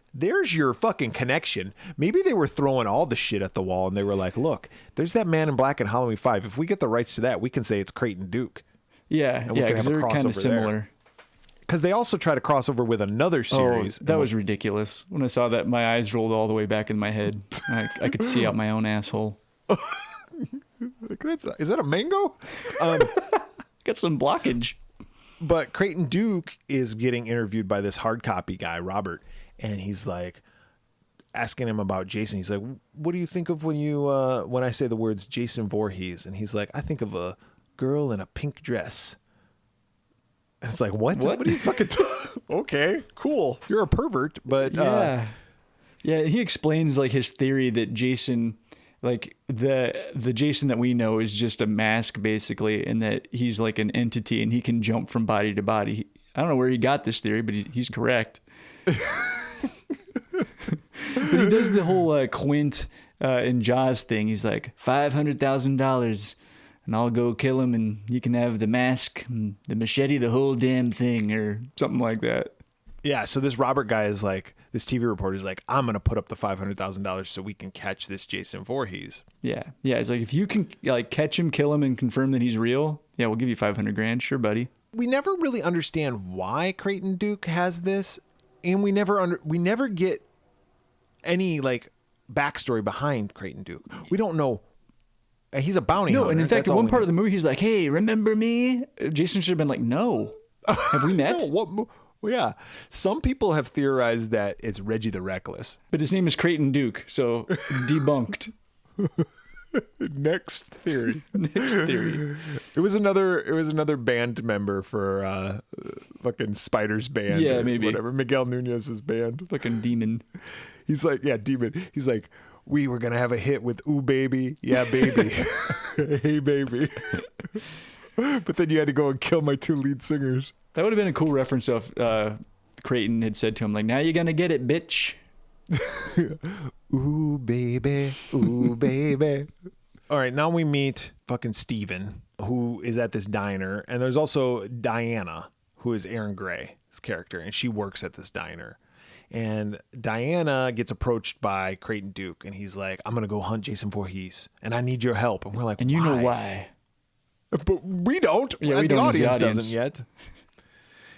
your fucking connection. Maybe they were throwing all the shit at the wall, and they were like, look, there's that Man in Black in Halloween 5. If we get the rights to that, we can say it's Creighton Duke. Yeah, because they're kind of similar. Because they also try to cross over with another series. Oh, that was ridiculous. When I saw that, my eyes rolled all the way back in my head. I could see out my own asshole. Is that a mango? Got some blockage. But Creighton Duke is getting interviewed by this hard copy guy, Robert, and he's like asking him about Jason. He's like, what do you think of when I say the words Jason Voorhees? And he's like, I think of a girl in a pink dress. And it's like, what? What are you fucking okay, cool. You're a pervert, but yeah. He explains like his theory that Jason, like the Jason that we know, is just a mask basically, and that he's like an entity and he can jump from body to body. I don't know where he got this theory, but he's correct. But he does the whole Quint in Jaws thing. He's like, $500,000. And I'll go kill him, and you can have the mask, and the machete, the whole damn thing, or something like that. Yeah, so this Robert guy is like, this TV reporter is like, I'm going to put up the $500,000 so we can catch this Jason Voorhees. Yeah, it's like, if you can like catch him, kill him, and confirm that he's real, yeah, we'll give you $500,000. Sure, buddy. We never really understand why Creighton Duke has this, and we never get any like backstory behind Creighton Duke. We don't know. He's a bounty hunter. No, and in fact, in one part of the movie, he's like, hey, remember me? Jason should have been like, no. Have we met? No, well, yeah. Some people have theorized that it's Reggie the Reckless. But his name is Creighton Duke, so debunked. Next theory. Next theory. It was another band member for fucking Spider's band. Yeah, or maybe. whatever. Miguel Nunez's band. Fucking demon. He's like, yeah, demon. He's like, we were gonna have a hit with "Ooh Baby, Yeah Baby, Hey Baby," but then you had to go and kill my two lead singers. That would have been a cool reference if Creighton had said to him, like, now you're gonna get it, bitch. Ooh baby, ooh baby. All right, now we meet fucking Steven, who is at this diner, and there's also Diana, who is Aaron Gray's character, and she works at this diner. And Diana gets approached by Creighton Duke, and he's like, I'm going to go hunt Jason Voorhees, and I need your help. And we're like, and you know why. But we don't. Yeah, the audience doesn't yet.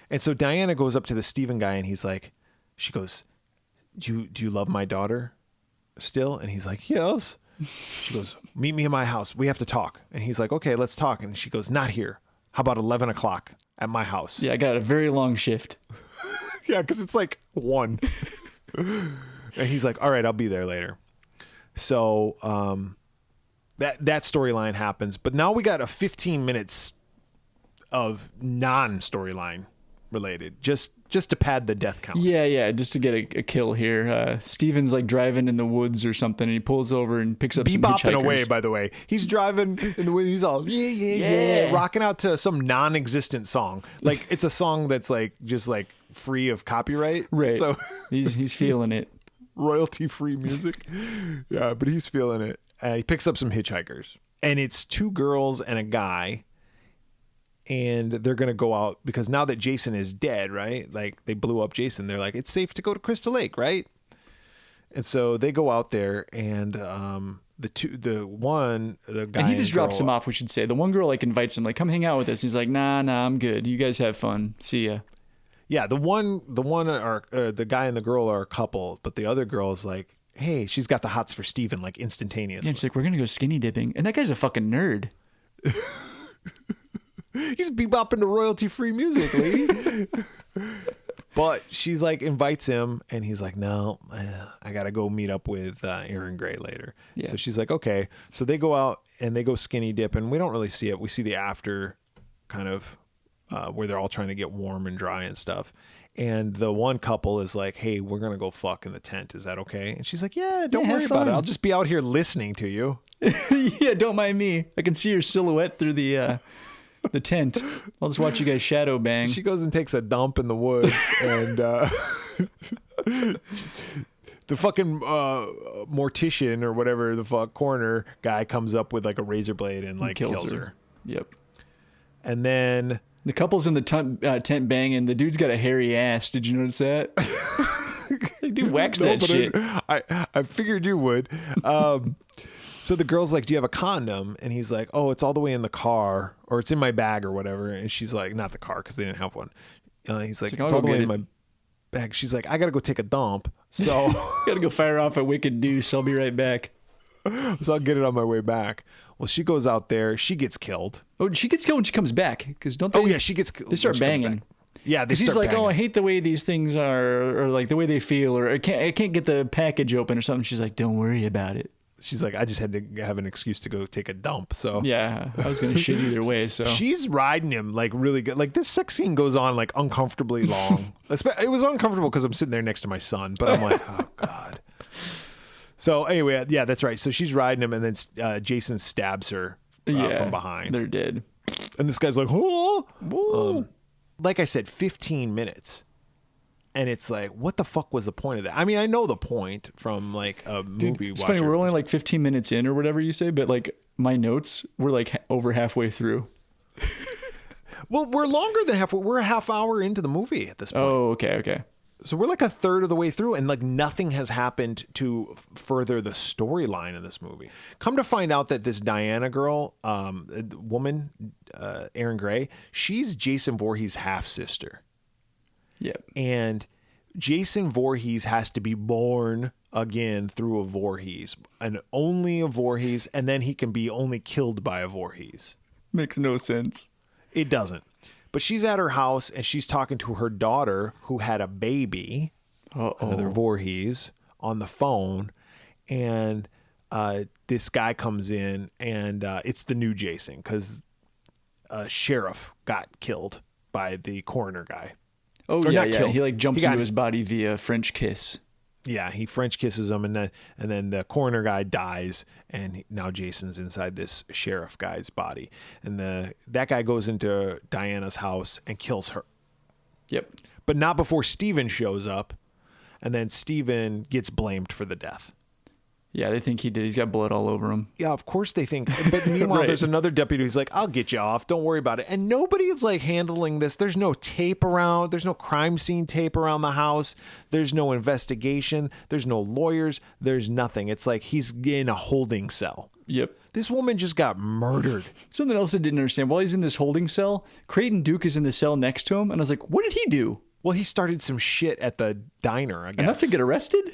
And so Diana goes up to the Steven guy, and she goes, do you love my daughter still? And he's like, yes. She goes, meet me in my house. We have to talk. And he's like, okay, let's talk. And she goes, not here. How about 11 o'clock at my house? Yeah, I got a very long shift. Yeah, because it's like 1. And he's like, all right, I'll be there later. So that storyline happens. But now we got a 15 minutes of non-storyline related, just to pad the death count. Yeah, just to get a kill here. Steven's like driving in the woods or something, and he pulls over and picks up some hitchhikers. Bebopping away, by the way. He's driving in the woods. He's all, yeah, rocking out to some non-existent song. Like, it's a song that's like just like free of copyright. Right. So he's feeling it. Royalty-free music. Yeah, but he's feeling it. He picks up some hitchhikers. And it's 2 girls and a guy. And they're going to go out because now that Jason is dead, right? Like, they blew up Jason. They're like, it's safe to go to Crystal Lake, right? And so they go out there, and the guy and he just drops him off, we should say. The one girl like invites him, like, come hang out with us. He's like, nah, I'm good. You guys have fun. See ya. Yeah, the guy and the girl are a couple, but the other girl is like, hey, she's got the hots for Steven, like, instantaneously. Yeah, she's like, we're gonna go skinny dipping, and that guy's a fucking nerd. He's bebopping to royalty-free music, lady. But she's like, invites him, and he's like, no, I gotta go meet up with Aaron Gray later. Yeah. So she's like, okay. So they go out and they go skinny dip, and we don't really see it. We see the after kind of where they're all trying to get warm and dry and stuff. And the one couple is like, hey, we're gonna go fuck in the tent. Is that okay? And she's like, yeah, don't worry about it. I'll just be out here listening to you. Yeah, don't mind me. I can see your silhouette through the tent. I'll just watch you guys shadow bang. She goes and takes a dump in the woods, and the fucking mortician or whatever the fuck coroner guy comes up with like a razor blade and like kills her. Yep. And then the couple's in the tent banging. The dude's got a hairy ass. Did you notice that? Dude, wax that shit. I figured you would. So the girl's like, do you have a condom? And he's like, oh, it's all the way in the car, or it's in my bag or whatever. And she's like, not the car, because they didn't have one. He's like, it's all the way in my bag. She's like, I got to go take a dump. So got to go fire off a wicked deuce. I'll be right back. So I'll get it on my way back. Well, she goes out there. She gets killed. Oh, she gets killed when she comes back. Because don't they? Oh, yeah, she gets killed. They start banging. Yeah, they start he's like, banging. oh, I hate the way these things are, or like the way they feel, or I can't get the package open or something. She's like, don't worry about it. She's like, I just had to have an excuse to go take a dump. So yeah, I was gonna shit either way. So she's riding him like really good. Like this sex scene goes on like uncomfortably long. It was uncomfortable because I'm sitting there next to my son, but I'm like, oh god. So anyway, yeah, that's right. So she's riding him, and then Jason stabs her from behind. They're dead. And this guy's like, oh. Like I said, 15 minutes. And it's like, what the fuck was the point of that? I mean, I know the point from like a movie. It's funny, we're only like 15 minutes in or whatever you say, but like my notes were like over halfway through. Well, we're longer than halfway. We're a half hour into the movie at this point. Oh, okay. So we're like a third of the way through, and like nothing has happened to further the storyline of this movie. Come to find out that this Diana girl, woman, Aaron Gray, she's Jason Voorhees' half sister. Yep. And Jason Voorhees has to be born again through a Voorhees, and only a Voorhees, and then he can be only killed by a Voorhees. Makes no sense. It doesn't. But she's at her house and she's talking to her daughter who had a baby, another Voorhees, on the phone. And this guy comes in and it's the new Jason because a sheriff got killed by the coroner guy. Oh, or yeah. He like jumps into his body via French kiss. Yeah, he French kisses him, and then the coroner guy dies, and now Jason's inside this sheriff guy's body, and that guy goes into Diana's house and kills her. Yep. But not before Steven shows up, and then Steven gets blamed for the death. Yeah, they think he did. He's got blood all over him. Yeah, of course they think. But meanwhile, Right. There's another deputy who's like, I'll get you off. Don't worry about it. And nobody is like handling this. There's no tape around. There's no crime scene tape around the house. There's no investigation. There's no lawyers. There's nothing. It's like he's in a holding cell. Yep. This woman just got murdered. Something else I didn't understand. While he's in this holding cell, Creighton Duke is in the cell next to him. And I was like, what did he do? Well, he started some shit at the diner, I guess. Enough to get arrested?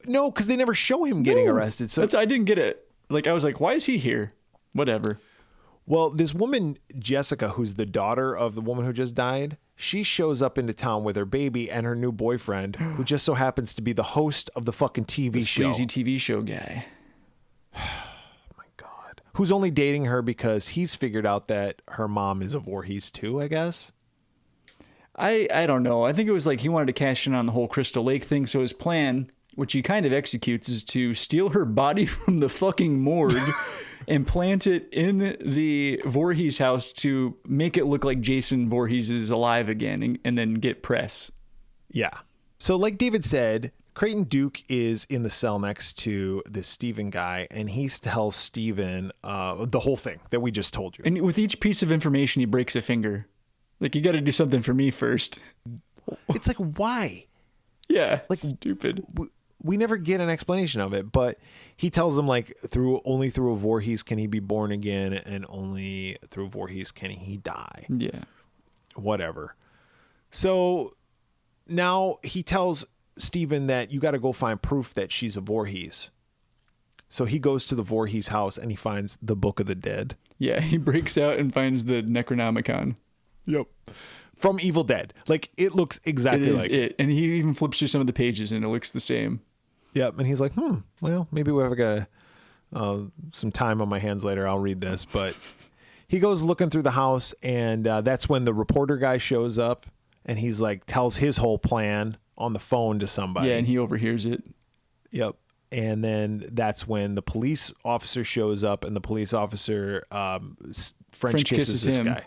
No, because they never show him getting arrested. So I didn't get it. Like, I was like, why is he here? Whatever. Well, this woman, Jessica, who's the daughter of the woman who just died, she shows up into town with her baby and her new boyfriend, who just so happens to be the host of the fucking TV show. Sleazy TV show guy. My God. Who's only dating her because he's figured out that her mom is a Voorhees too, I guess. I don't know. I think it was like he wanted to cash in on the whole Crystal Lake thing, so his plan, which he kind of executes, is to steal her body from the fucking morgue and plant it in the Voorhees house to make it look like Jason Voorhees is alive again and then get press. Yeah. So like David said, Creighton Duke is in the cell next to this Steven guy, and he tells Steven the whole thing that we just told you. And with each piece of information, he breaks a finger. Like, you got to do something for me first. It's like, why? Yeah, like stupid. We never get an explanation of it, but he tells them like only through a Voorhees can he be born again, and only through Voorhees can he die. Yeah. Whatever. So now he tells Steven that you got to go find proof that she's a Voorhees. So he goes to the Voorhees house and he finds the Book of the Dead. Yeah, he breaks out and finds the Necronomicon. Yep. From Evil Dead. Like, it looks exactly like it. And he even flips through some of the pages and it looks the same. Yep. And he's like, well, maybe we have some time on my hands later. I'll read this. But he goes looking through the house, and that's when the reporter guy shows up, and he's like, tells his whole plan on the phone to somebody. Yeah, and he overhears it. Yep. And then that's when the police officer shows up, and the police officer French kisses this him. guy.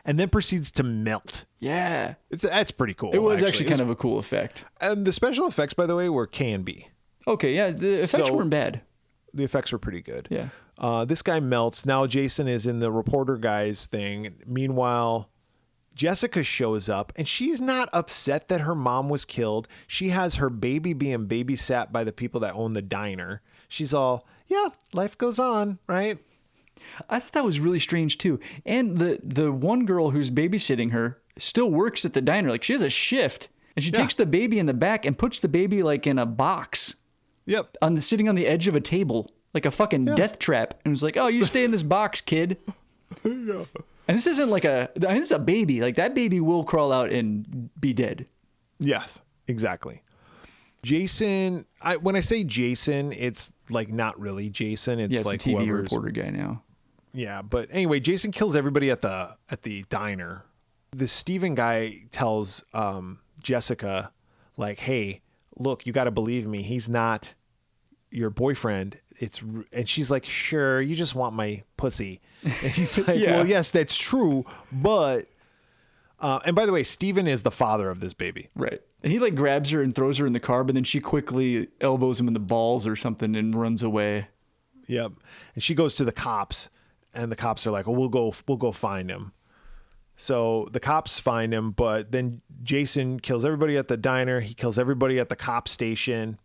And then proceeds to melt. Yeah. That's pretty cool. It was actually kind of a cool effect. And the special effects, by the way, were K&B. Okay, yeah, the effects weren't bad. The effects were pretty good. Yeah. This guy melts. Now Jason is in the reporter guy's thing. Meanwhile, Jessica shows up, and she's not upset that her mom was killed. She has her baby being babysat by the people that own the diner. She's all, yeah, life goes on, right? I thought that was really strange too. And the one girl who's babysitting her still works at the diner. Like, she has a shift, and she takes the baby in the back and puts the baby like in a box. Yep. Sitting on the edge of a table, like a fucking death trap. And it's like, oh, you stay in this box, kid. Yeah. And this isn't like this is a baby. Like, that baby will crawl out and be dead. Yes, exactly. Jason, when I say Jason, it's like not really Jason. It's like a TV reporter guy now. Yeah, but anyway, Jason kills everybody at the diner. The Steven guy tells Jessica, like, hey, look, you got to believe me. He's not your boyfriend. And she's like, sure, you just want my pussy. And he's like, well, yes, that's true. But, and by the way, Steven is the father of this baby. Right. And he like grabs her and throws her in the car, but then she quickly elbows him in the balls or something and runs away. Yep. And she goes to the cops, and the cops are like, well, we'll go find him. So the cops find him, but then Jason kills everybody at the diner. He kills everybody at the cop station.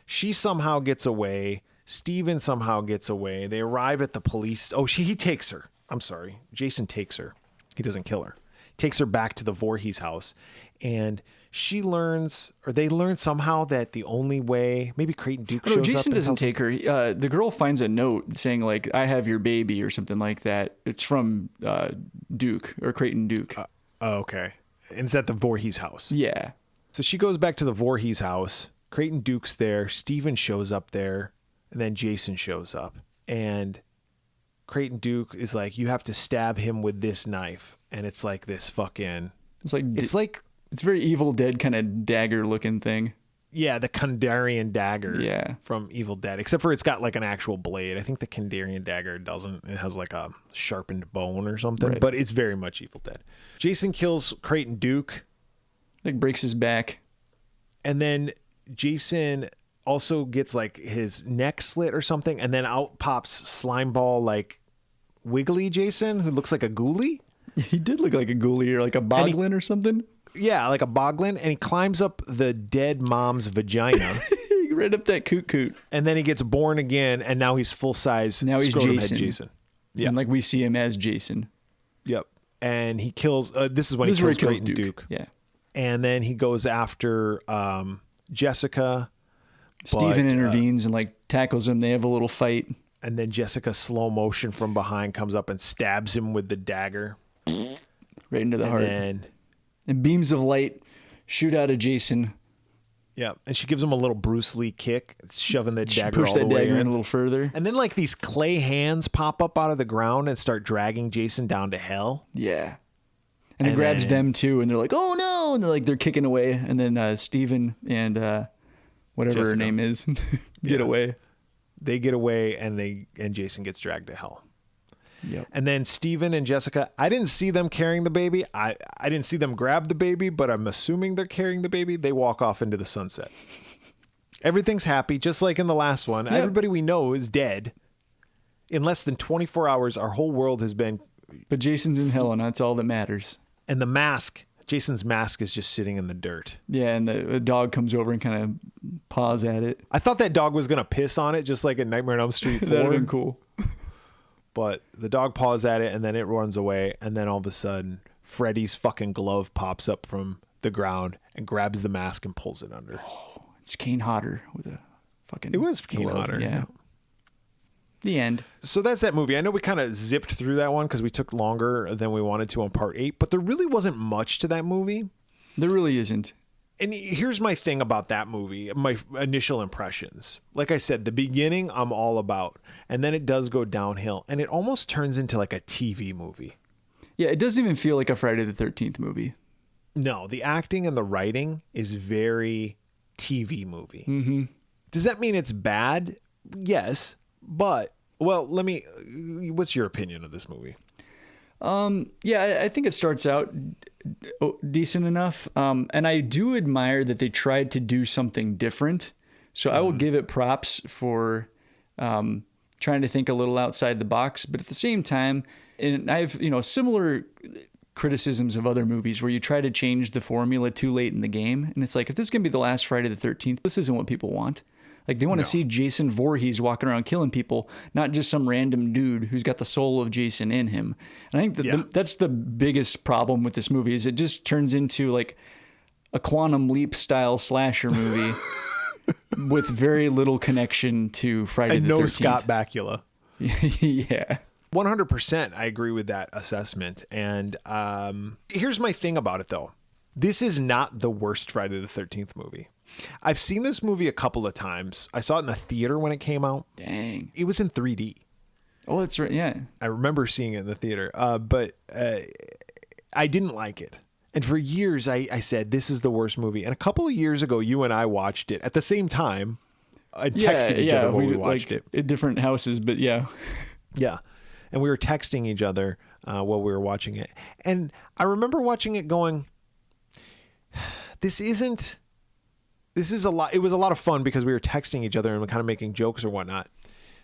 She somehow gets away. Steven somehow gets away. They arrive at the police. Oh, he takes her. I'm sorry. Jason takes her. He doesn't kill her. Takes her back to the Voorhees house. And she learns, or they learn somehow that the only way, maybe Creighton Duke shows up. Jason doesn't take her. The girl finds a note saying like, "I have your baby" or something like that. It's from Duke or Creighton Duke. Okay. And it's at the Voorhees house. Yeah. So she goes back to the Voorhees house. Creighton Duke's there. Steven shows up there. And then Jason shows up. And Creighton Duke is like, you have to stab him with this knife. And it's like this fucking... It's very Evil Dead kind of dagger looking thing. Yeah, the Kandarian dagger. Yeah. From Evil Dead. Except for it's got like an actual blade. I think the Kandarian dagger doesn't. It has like a sharpened bone or something. Right. But it's very much Evil Dead. Jason kills Creighton Duke. Like breaks his back. And then Jason also gets like his neck slit or something. And then out pops Slimeball like Wiggly Jason, who looks like a ghoulie. He did look like a ghoulie or like a boglin or something. Yeah, like a boglin. And he climbs up the dead mom's vagina. Right up that coot. And then he gets born again. And now he's full size. Now he's Jason. Yeah. And like we see him as Jason. Yep. And he kills, this is when he kills Creighton Duke. Yeah. And then he goes after Jessica. Steven intervenes and like tackles him. They have a little fight. And then Jessica, slow motion from behind, comes up and stabs him with the dagger. Right into the heart. And beams of light shoot out of Jason. Yeah. And she gives him a little Bruce Lee kick, shoving the dagger push all the that way dagger in a little further. And then like these clay hands pop up out of the ground and start dragging Jason down to hell. Yeah. And it grabs them too, and they're like, "Oh no!" And they're kicking away, and then Steven and whatever Jessica. Her name is get away. They get away, and Jason gets dragged to hell. Yep. And then Steven and Jessica, I didn't see them carrying the baby. I didn't see them grab the baby, but I'm assuming they're carrying the baby. They walk off into the sunset. Everything's happy, just like in the last one. Yep. Everybody we know is dead. In less than 24 hours, our whole world has been... But Jason's in hell, and that's all that matters. And the mask, Jason's mask is just sitting in the dirt. Yeah, and the dog comes over and kind of paws at it. I thought that dog was going to piss on it, just like in Nightmare on Elm Street 4. That would have been cool. But the dog paws at it, and then it runs away, and then all of a sudden, Freddy's fucking glove pops up from the ground and grabs the mask and pulls it under. Oh, it's Kane Hodder with a fucking... It was Kane glove. Hodder. Yeah. The end. So that's that movie. I know we kind of zipped through that one because we took longer than we wanted to on part 8, but there really wasn't much to that movie. There really isn't. And here's my thing about that movie, my initial impressions. Like I said, the beginning I'm all about, and then it does go downhill, and it almost turns into like a TV movie. Yeah, it doesn't even feel like a Friday the 13th movie. No, the acting and the writing is very TV movie. Mm-hmm. Does that mean it's bad? Yes. But, well, what's your opinion of this movie? Yeah, I think it starts out decent enough. And I do admire that they tried to do something different. So I will give it props for trying to think a little outside the box. But at the same time, and I have, similar criticisms of other movies where you try to change the formula too late in the game. And it's like, if this is going to be the last Friday the 13th, this isn't what people want. Like, they want to see Jason Voorhees walking around killing people, not just some random dude who's got the soul of Jason in him. And I think that's the biggest problem with this movie is it just turns into like a Quantum Leap style slasher movie with very little connection to Friday the 13th. And no Scott Bakula. Yeah. 100% I agree with that assessment. And here's my thing about it, though. This is not the worst Friday the 13th movie. I've seen this movie a couple of times. I saw it in the theater when it came out. Dang. It was in 3D. Oh, that's right. Yeah. I remember seeing it in the theater, but I didn't like it. And for years, I said, this is the worst movie. And a couple of years ago, you and I watched it at the same time. I texted each other when we watched it. In different houses, but yeah. Yeah. And we were texting each other while we were watching it. And I remember watching it going, this is a lot. It was a lot of fun because we were texting each other and kind of making jokes or whatnot.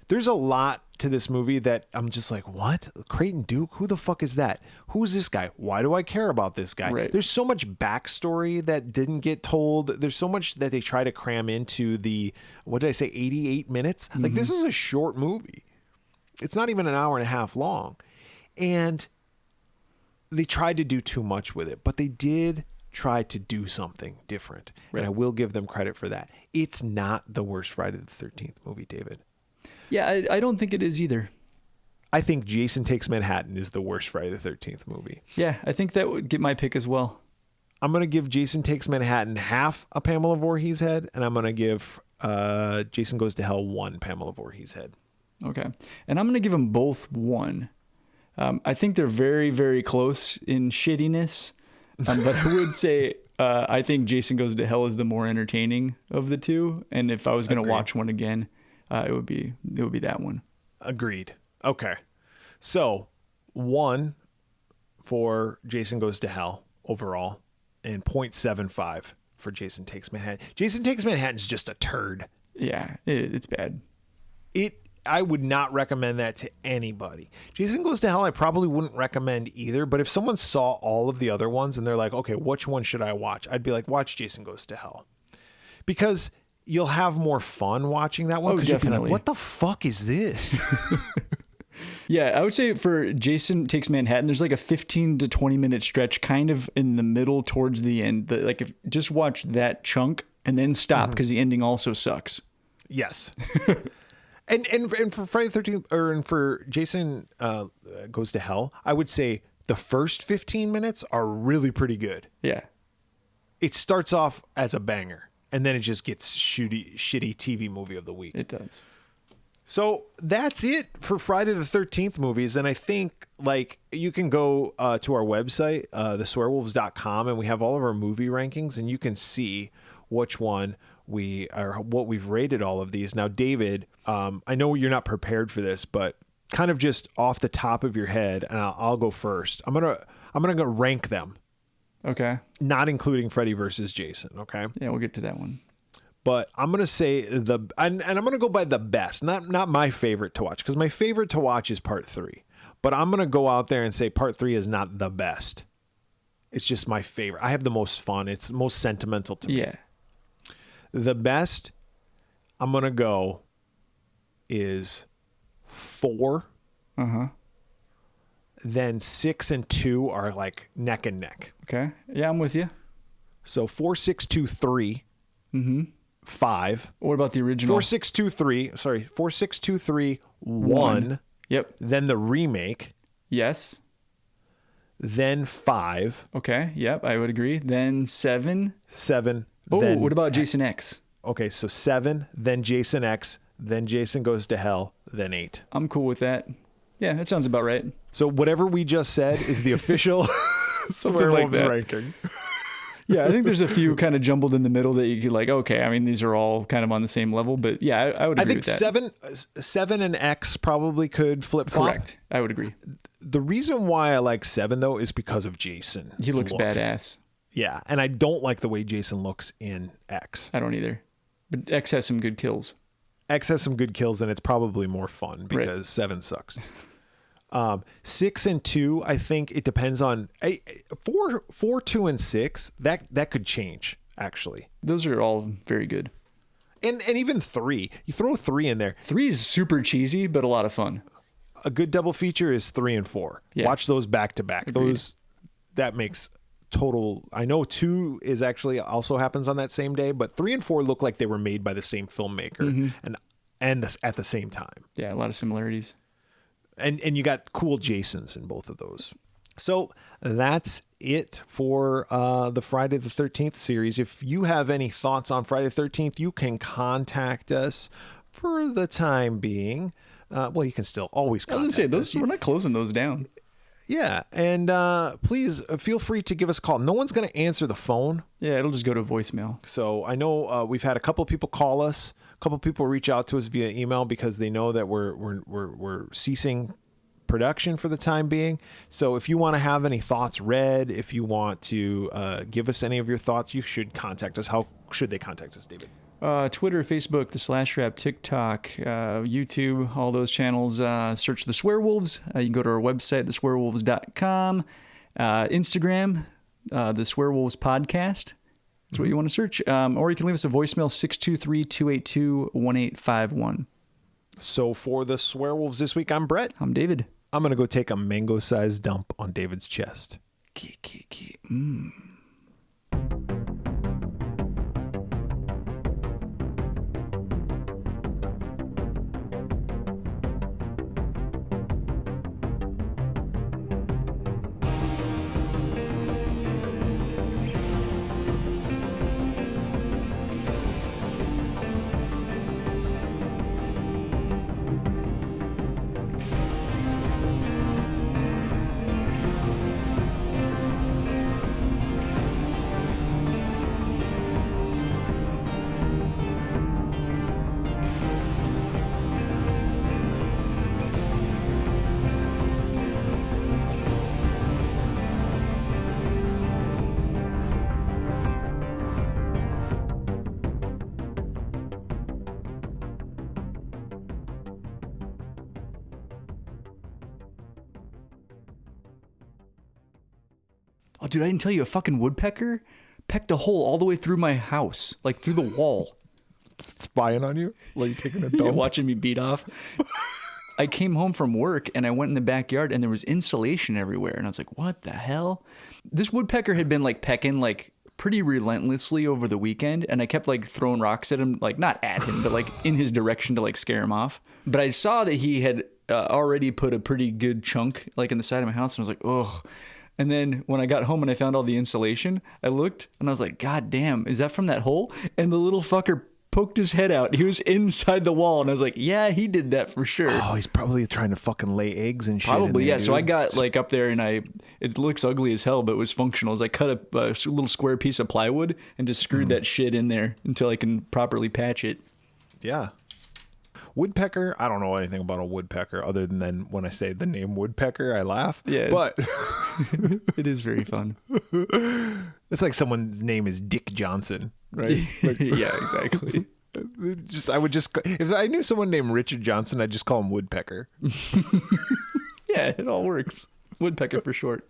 There's a lot to this movie that I'm just like, what? Creighton Duke? Who the fuck is that? Who's this guy? Why do I care about this guy? Right. There's so much backstory that didn't get told. There's so much that they try to cram into the, what did I say, 88 minutes? Mm-hmm. Like, this is a short movie. It's not even an hour and a half long. And they tried to do too much with it, but they did try to do something different. Right. And I will give them credit for that. It's not the worst Friday the 13th movie, David. Yeah, I don't think it is either. I think Jason Takes Manhattan is the worst Friday the 13th movie. Yeah, I think that would get my pick as well. I'm going to give Jason Takes Manhattan half a Pamela Voorhees head, and I'm going to give Jason Goes to Hell 1 Pamela Voorhees head. Okay. And I'm going to give them both 1. I think they're very, very close in shittiness. But I would say I think Jason Goes to Hell is the more entertaining of the two. And if I was going to watch one again, it would be that one. Agreed. Okay. So 1 for Jason Goes to Hell overall, and 0.75 for Jason Takes Manhattan. Jason Takes Manhattan is just a turd. Yeah, it's bad. I would not recommend that to anybody. Jason Goes to Hell, I probably wouldn't recommend either. But if someone saw all of the other ones and they're like, okay, which one should I watch? I'd be like, watch Jason Goes to Hell. Because you'll have more fun watching that one. Oh, because you'll be like, definitely. what the fuck is this? Yeah, I would say for Jason Takes Manhattan, there's like a 15 to 20 minute stretch kind of in the middle towards the end. Like if just watch that chunk and then stop because the ending also sucks. Yes. And for Friday the 13th, or for Jason Goes to Hell, I would say the first 15 minutes are really pretty good. Yeah. It starts off as a banger, and then it just gets shitty TV movie of the week. It does. So that's it for Friday the 13th movies. And I think like you can go to our website, theswearwolves.com, and we have all of our movie rankings, and you can see which one what we've rated all of these. Now, David, I know you're not prepared for this, but kind of just off the top of your head, and I'll go first. I'm gonna go rank them. Okay. Not including Freddy versus Jason. Okay. Yeah, we'll get to that one. But I'm going to say and I'm going to go by the best, not my favorite to watch, because my favorite to watch is part 3. But I'm going to go out there and say part 3 is not the best. It's just my favorite. I have the most fun. It's most sentimental to me. Yeah. The best I'm going to go is 4. Uh-huh. Then 6 and 2 are like neck and neck. Okay. Yeah, I'm with you. So 4, 6, 2, 3. 5. What about the original? 4, 6, 2, 3. Sorry, 4, 6, 2, 3, 1. Yep. Then the remake. Yes. Then 5. Okay. Yep, I would agree. Then 7. 7. Oh, then, what about Jason X? Okay, so 7, then Jason X, then Jason Goes to Hell, then 8. I'm cool with that. Yeah, that sounds about right. So whatever we just said is the official Something like Swearwolves that. ranking. Yeah, I think there's a few kind of jumbled in the middle that you could like, okay, I mean, these are all kind of on the same level, but yeah, I would agree with that. I think 7 and X probably could flip-flop. Correct. I would agree. The reason why I like 7, though, is because of Jason. He looks badass. Yeah, and I don't like the way Jason looks in X. I don't either. But X has some good kills. X has some good kills, and it's probably more fun because 7 sucks. 6 and 2, I think it depends on 4, 2, and 6. That could change actually. Those are all very good. And even 3. You throw 3 in there. 3 is super cheesy, but a lot of fun. A good double feature is 3 and 4. Yeah. Watch those back to back. Agreed. That makes total. I know 2 is actually also happens on that same day, but 3 and 4 look like they were made by the same filmmaker and at the same time. Yeah, a lot of similarities. And you got cool Jasons in both of those. So that's it for the Friday the 13th series. If you have any thoughts on Friday the 13th, you can contact us for the time being. Well, you can still always contact I was going to us. say, we're not closing those down. Yeah, and please feel free to give us a call. No one's going to answer the phone. Yeah, it'll just go to voicemail. So I know we've had a couple of people call us. A couple of people reach out to us via email because they know that we're ceasing production for the time being. So if you want to have any thoughts read, if you want to give us any of your thoughts, you should contact us. How should they contact us, David? Twitter, Facebook, the Slash Rap, TikTok, YouTube, all those channels. Search the Swearwolves. You can go to our website, theswearwolves.com. Instagram, the Swearwolves Podcast. That's what you want to search. Or you can leave us a voicemail, 623-282-1851. So for the Swearwolves this week, I'm Bret. I'm David. I'm going to go take a mango-sized dump on David's chest. Oh, dude, I didn't tell you, a fucking woodpecker pecked a hole all the way through my house, like through the wall. Spying on you while you're taking a dump? Watching me beat off. I came home from work and I went in the backyard and there was insulation everywhere. And I was like, what the hell? This woodpecker had been like pecking like pretty relentlessly over the weekend. And I kept like throwing rocks at him, like not at him, but like in his direction to like scare him off. But I saw that he had already put a pretty good chunk like in the side of my house. And I was like, ugh. And then when I got home and I found all the insulation, I looked and I was like, God damn, is that from that hole? And the little fucker poked his head out. He was inside the wall, and I was like, yeah, he did that for sure. Oh, he's probably trying to fucking lay eggs and shit. Probably, yeah. Dude. So I got like up there, and it looks ugly as hell, but it was functional. I cut a little square piece of plywood and just screwed that shit in there until I can properly patch it. Yeah. Woodpecker, I don't know anything about a woodpecker other than when I say the name woodpecker, I laugh. Yeah. But it is very fun. It's like someone's name is Dick Johnson, right? Like, yeah, exactly. If I knew someone named Richard Johnson, I'd just call him Woodpecker. Yeah, it all works. Woodpecker for short.